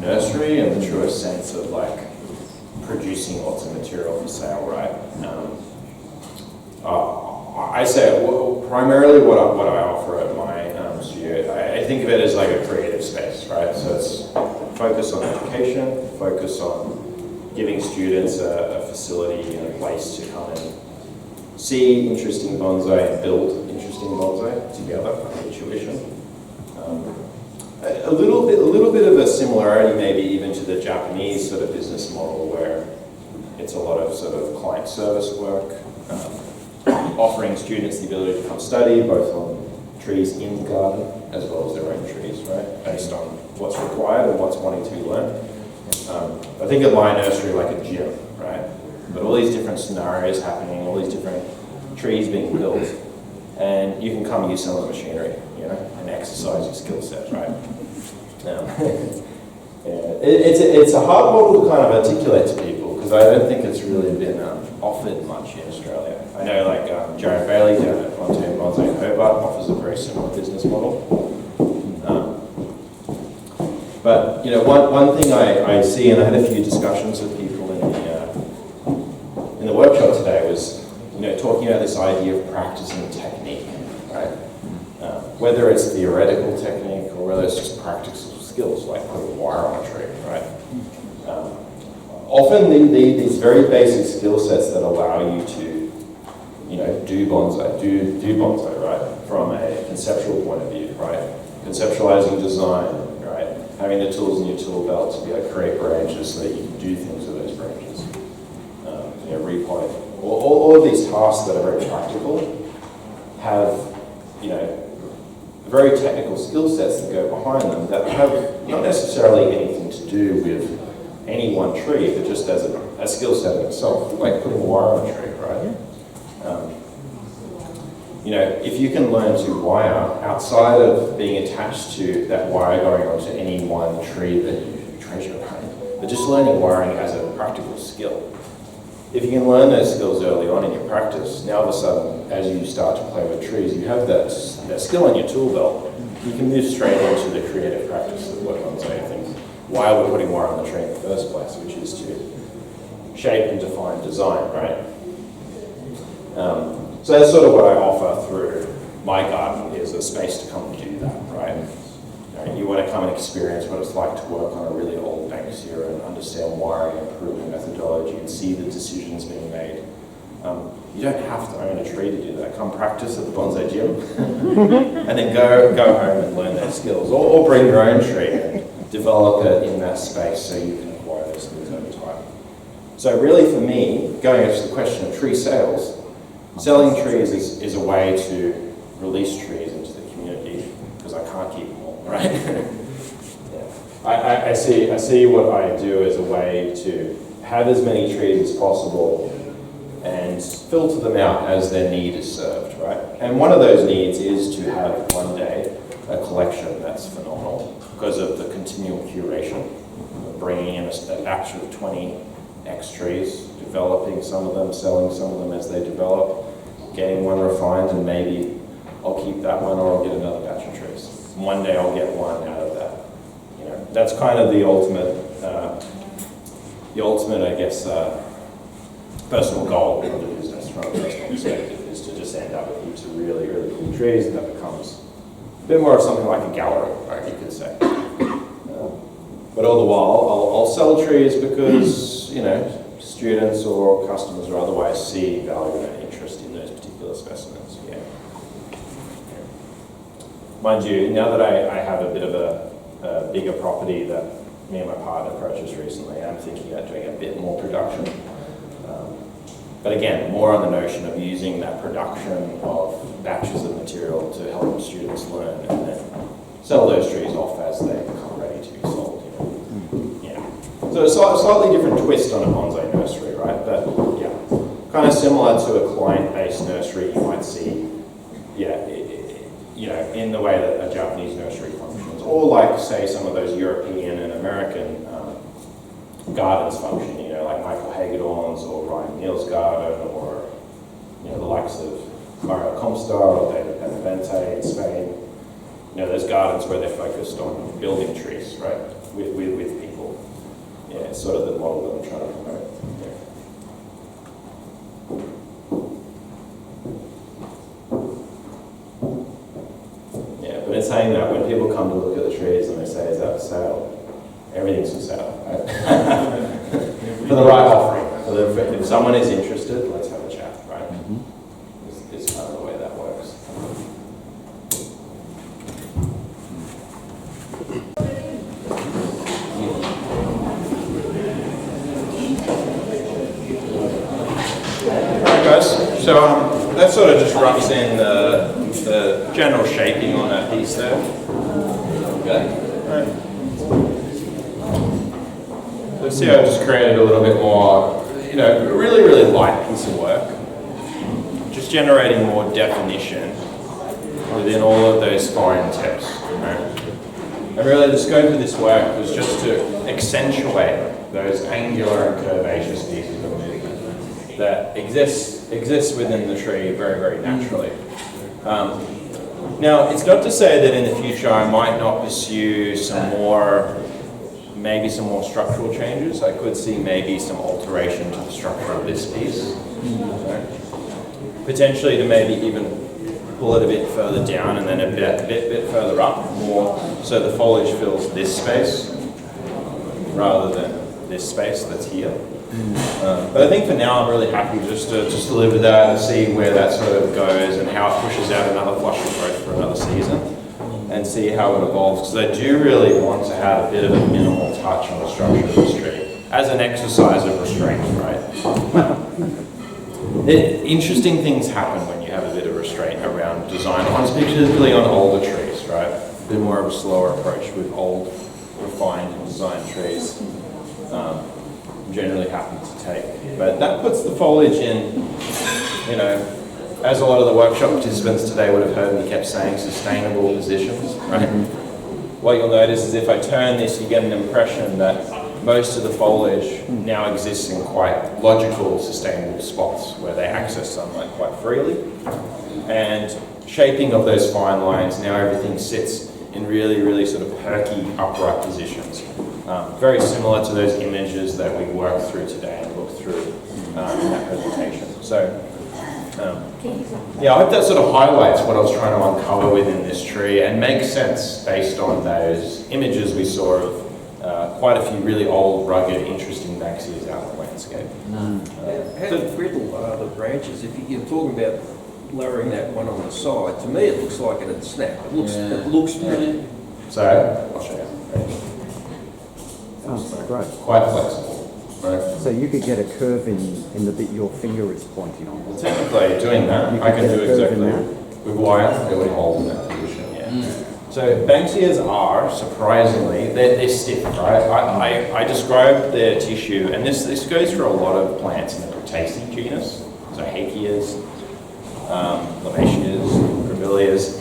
nursery in the truest sense of like producing lots of material for sale, right? I say primarily what I offer at my studio, I think of it as like a creative space, right? So it's focus on education, focus on giving students a facility and a place to come and see interesting bonsai and build interesting bonsai together for tuition. A little bit of a similarity maybe even to the Japanese sort of business model where it's a lot of sort of client service work, offering students the ability to come study both on trees in the garden as well as their own trees, right? Based on what's required and what's wanting to be learned. I think of my nursery like a gym, right? But all these different scenarios happening, all these different trees being built, and you can come use some of the machinery, you know, and exercise your skill set, right? It's a hard model to kind of articulate to people because I don't think it's really been offered much in Australia. I know like Jared Bailey down at Bonsai in Hobart offers a very similar business model. But you know, one thing I see, and I had a few discussions with people in the workshop today, was talking about this idea of practicing technique, right? Whether it's theoretical technique or whether it's just practical skills like putting wire on a tree, right? Often these very basic skill sets that allow you to, do bonsai, right? From a conceptual point of view, right? Conceptualizing design, right? Having the tools in your tool belt to be able to create branches so that you can do things with those branches. Repotting. All of these tasks that are very practical have, very technical skill sets that go behind them that have not necessarily anything to do with any one tree, but just as a skill set in itself, like putting wire on a tree, right? If you can learn to wire outside of being attached to that wire going onto any one tree that you treasure, right? But just learning wiring as a practical skill. If you can learn those skills early on in your practice, now all of a sudden, as you start to play with trees, you have that skill in your tool belt. You can move straight into the creative practice of what bonsai things, why we're putting wire on the tree in the first place, which is to shape and define design, right? So that's sort of what I offer through my garden, is a space to come and do that, right? You want to come and experience what it's like to work on a really old Banksia and understand wiring and proven methodology and see the decisions being made. You don't have to own a tree to do that. Come practice at the bonsai gym and then go home and learn those skills. Or bring your own tree and develop it in that space so you can acquire those skills over time. So really for me, going back to the question of tree sales, selling trees is a way to release trees into the community because I can't keep them all, right? I see what I do as a way to have as many trees as possible and filter them out as their need is served, right? And one of those needs is to have one day a collection that's phenomenal because of the continual curation, bringing in a batch of 20 X trees, developing some of them, selling some of them as they develop, getting one refined, and maybe I'll keep that one or I'll get another batch of trees. One day I'll get one out of that. That's kind of the ultimate, I guess, personal goal of the business from a personal perspective, is to just end up with heaps of really, really cool trees, and that becomes a bit more of something like a gallery, right, you could say. But all the while, I'll sell trees because, students or customers or otherwise see value and interest in those particular specimens. Yeah. Mind you, now that I have a bit of a bigger property that me and my partner purchased recently, I'm thinking about doing a bit more production. But again, more on the notion of using that production of batches of material to help students learn and then sell those trees off as they become ready to be sold. Yeah. So it's a slightly different twist on a bonsai nursery, right? But yeah, kind of similar to a client-based nursery you might see, in the way that a Japanese nursery functions, or like say some of those European and American gardens function, like Michael Hagedorn's or Ryan Neal's garden, or the likes of Mario Comstar or David Benavente in Spain. Those gardens where they're focused on building trees, right, with people. Yeah, it's sort of the model that I'm trying to promote. Yeah, but in saying that, when people come to look at the trees and they say, "Is that for sale?" Everything's for sale, right? For the right offering. If someone is interested, let's have a chat, right? It's kind of the way that works. Alright guys, so that sort of just wraps in the just the general shaping on that piece there. Okay. So see how I just created a little bit more, you know, really, really light piece of work. Just generating more definition within all of those fine tips. Right? And really the scope of this work was just to accentuate those angular and curvaceous pieces of movement that exists within the tree very, very naturally. Now, it's not to say that in the future I might not pursue maybe some more structural changes. I could see maybe some alteration to the structure of this piece. Right? Potentially to maybe even pull it a bit further down and then a bit further up, more so the foliage fills this space rather than this space that's here. But I think for now I'm really happy just to live with that and see where that sort of goes and how it pushes out another flush of growth for another season and see how it evolves, because I do really want to have a bit of a minimal touch on the structure of this tree as an exercise of restraint, right? Interesting things happen when you have a bit of restraint around design, particularly on older trees, right? A bit more of a slower approach with old, refined, designed trees. I'm generally happy to take. But that puts the foliage in, you know, as a lot of the workshop participants today would have heard me kept saying, sustainable positions, right? What you'll notice is if I turn this, you get an impression that most of the foliage now exists in quite logical, sustainable spots where they access sunlight quite freely. And shaping of those fine lines, now everything sits in really, really sort of perky, upright positions. Very similar to those images that we worked through today and looked through in that presentation. So, yeah, I hope that sort of highlights what I was trying to uncover within this tree and makes sense based on those images we saw of quite a few really old, rugged, interesting Banksias out in the landscape. How brittle are the branches? If you're talking about lowering that one on the side, to me it looks like it'd snap. It looks pretty. So, I'll show you. Oh, great. Quite flexible. Right. So you could get a curve in the bit your finger is pointing on. Well, technically, doing that, I can do exactly with wire. It would hold in that position. Yeah. So Banksias are surprisingly they're stiff, right? I described their tissue, and this goes for a lot of plants in the Proteaceae genus. So Hakeas, Lamaceas, Grevilleas,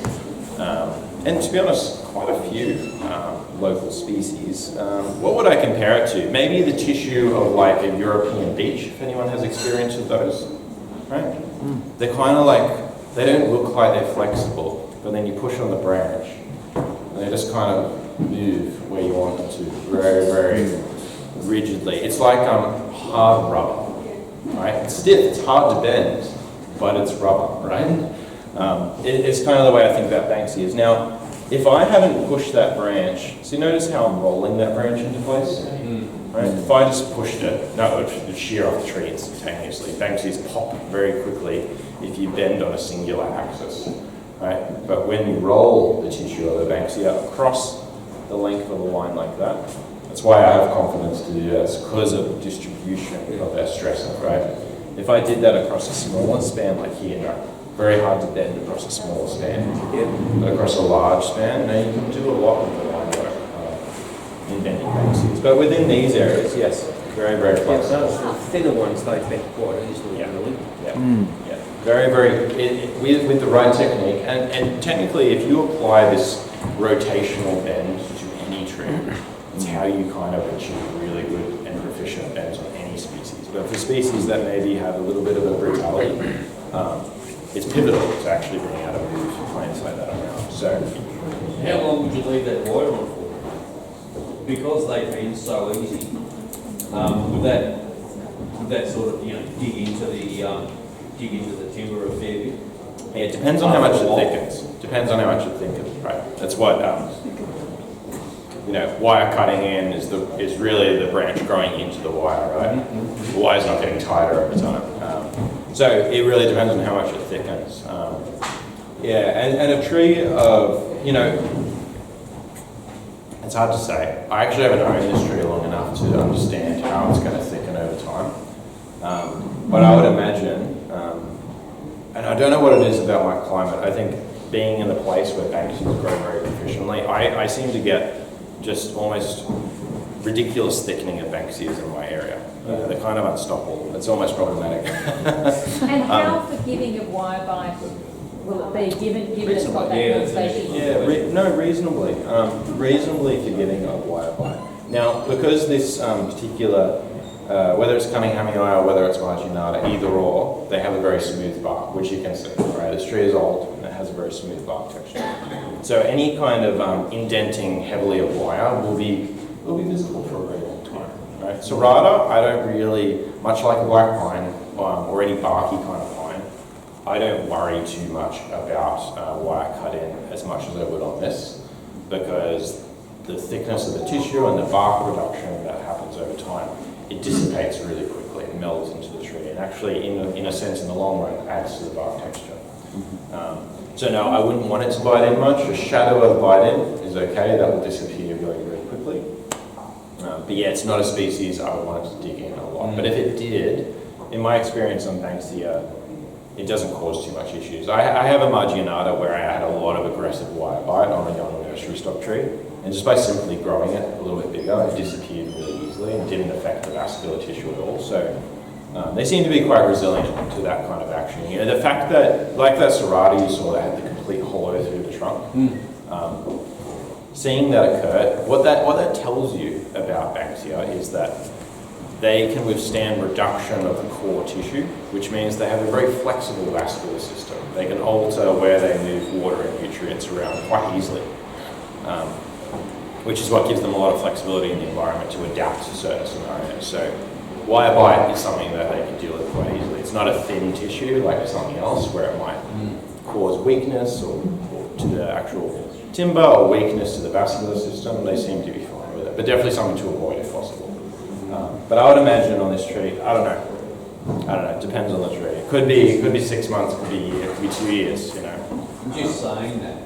and to be honest, quite a few local species. What would I compare it to? Maybe the tissue of like a European beech, if anyone has experience with those, right? They're kind of like, they don't look like they're flexible, but then you push on the branch, and they just kind of move where you want them to, very, very rigidly. It's like hard rubber, right? It's stiff, it's hard to bend, but it's rubber, right? It's kind of the way I think about Banksias. Now, if I haven't pushed that branch, so you notice how I'm rolling that branch into place? Right? If I just pushed it, no, it would shear off the tree instantaneously. Banksias pop very quickly if you bend on a singular axis. Right? But when you roll the tissue of the Banksia across the length of a line like that, that's why I have confidence to do that. It's because of distribution of that stress, right? If I did that across a smaller span like here, no, very hard to bend across a small span. But across a large span, now you can do a lot with the line work in bending Banksias. But within these areas, yes, very, very flexible. The thinner ones they bend quite easily, really. Yeah. Very, very, with the right technique, and technically if you apply this rotational bend to any tree, it's how you kind of achieve really good and proficient bends on any species. But for species that maybe have a little bit of a brutality, it's pivotal to actually being able to move plants like that around. So, How long would you leave that wire on for? Because they bend so easy, would that sort of dig into the timber a fair bit? yeah, it depends on how much it thickens. Depends on how much it thickens, right? That's what wire cutting in is really the branch growing into the wire, right? The wire's not getting tighter over time. So it really depends on how much it thickens. And a tree of, it's hard to say. I actually haven't owned this tree long enough to understand how it's going to thicken over time. But I would imagine, and I don't know what it is about my climate, I think being in the place where Banksias grow very efficiently, I seem to get just almost ridiculous thickening of Banksias in my area. They're kind of unstoppable. It's almost problematic. And how forgiving of wire bite will it be, given it's got that cultivation? Reasonably. Reasonably forgiving of wire bite. Now, because this particular, whether it's Cunninghami or whether it's Marginata, either or, they have a very smooth bark, which you can see, right? This tree is old and it has a very smooth bark texture. So any kind of indenting heavily of wire will be visible for a very long time, right? Serrata, I don't really, much like a black pine or any barky kind of pine, I don't worry too much about wire cut in as much as I would on this, because the thickness of the tissue and the bark reduction that happens over time, it dissipates really quickly and melds into the tree, and actually, in a sense, in the long run, adds to the bark texture. So no, I wouldn't want it to bite in much. A shadow of bite in is okay. That will disappear very, very quickly. But yeah, it's not a species I would want it to dig in a lot. But if it did, in my experience on Banksia, it doesn't cause too much issues. I have a Marginata where I had a lot of aggressive wire bite on a young nursery stock tree, and just by simply growing it a little bit bigger, it disappeared really easily and didn't affect the vascular tissue at all. So they seem to be quite resilient to that kind of action. You know, the fact that, like that Serrata you saw that had the complete hollow through the trunk, seeing that occur, what that tells you about Banksia is that they can withstand reduction of the core tissue, which means they have a very flexible vascular system. They can alter where they move water and nutrients around quite easily, which is what gives them a lot of flexibility in the environment to adapt to certain scenarios. So wire bite is something that they can deal with quite easily. It's not a thin tissue like something else where it might cause weakness or to the actual timber or weakness to the vascular system. They seem to be fine with it, but definitely something to avoid if possible. But I would imagine on this tree, I don't know, it depends on the tree. It could be 6 months, it could be a year, it could be 2 years, you know. Just saying that,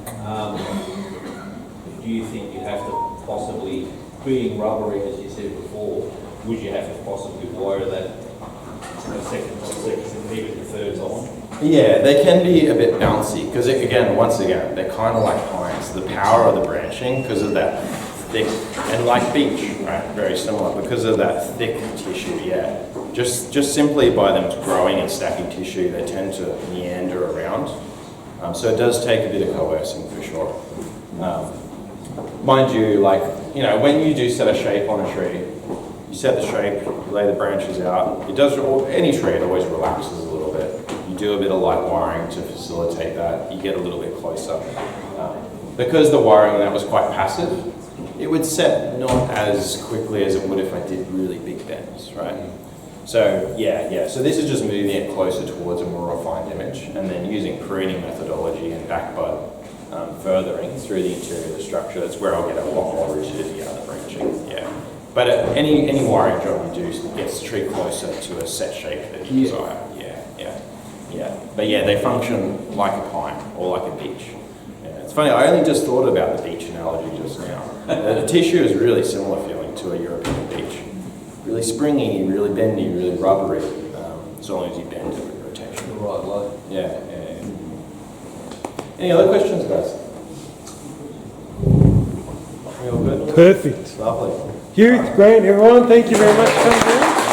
do you think you have to possibly, being rubbery as you said before, would you have to possibly wire that a second, even the third time? Yeah, they can be a bit bouncy because, once again, they're kind of like pines. The power of the branching, because of that thick, and like beech, right, very similar, because of that thick tissue, yeah. Just simply by them growing and stacking tissue, they tend to meander around. So it does take a bit of coercing for sure. Mind you, like, you know, when you do set a shape on a tree, you set the shape, you lay the branches out, it does, any tree, it always relaxes a little bit. You do a bit of light wiring to facilitate that, you get a little bit closer. Because the wiring that was quite passive, it would set not as quickly as it would if I did really big bends, right? So yeah, so this is just moving it closer towards a more refined image, and then using pruning methodology and backbud furthering through the interior of the structure. That's where I'll get a lot more rigidity out of the branching, yeah. But any wiring job you do gets the tree closer to a set shape that you desire, yeah. But yeah, they function like a pine or like a beech. Yeah, it's funny, I only just thought about the beech analogy just now. The tissue is really similar feeling to a European beech. Really springy, really bendy, really rubbery, as long as you bend it with rotation. The right way. Yeah. Any other questions, guys? We all good? Perfect. Lovely. Hugh Grant, everyone, thank you very much for coming down.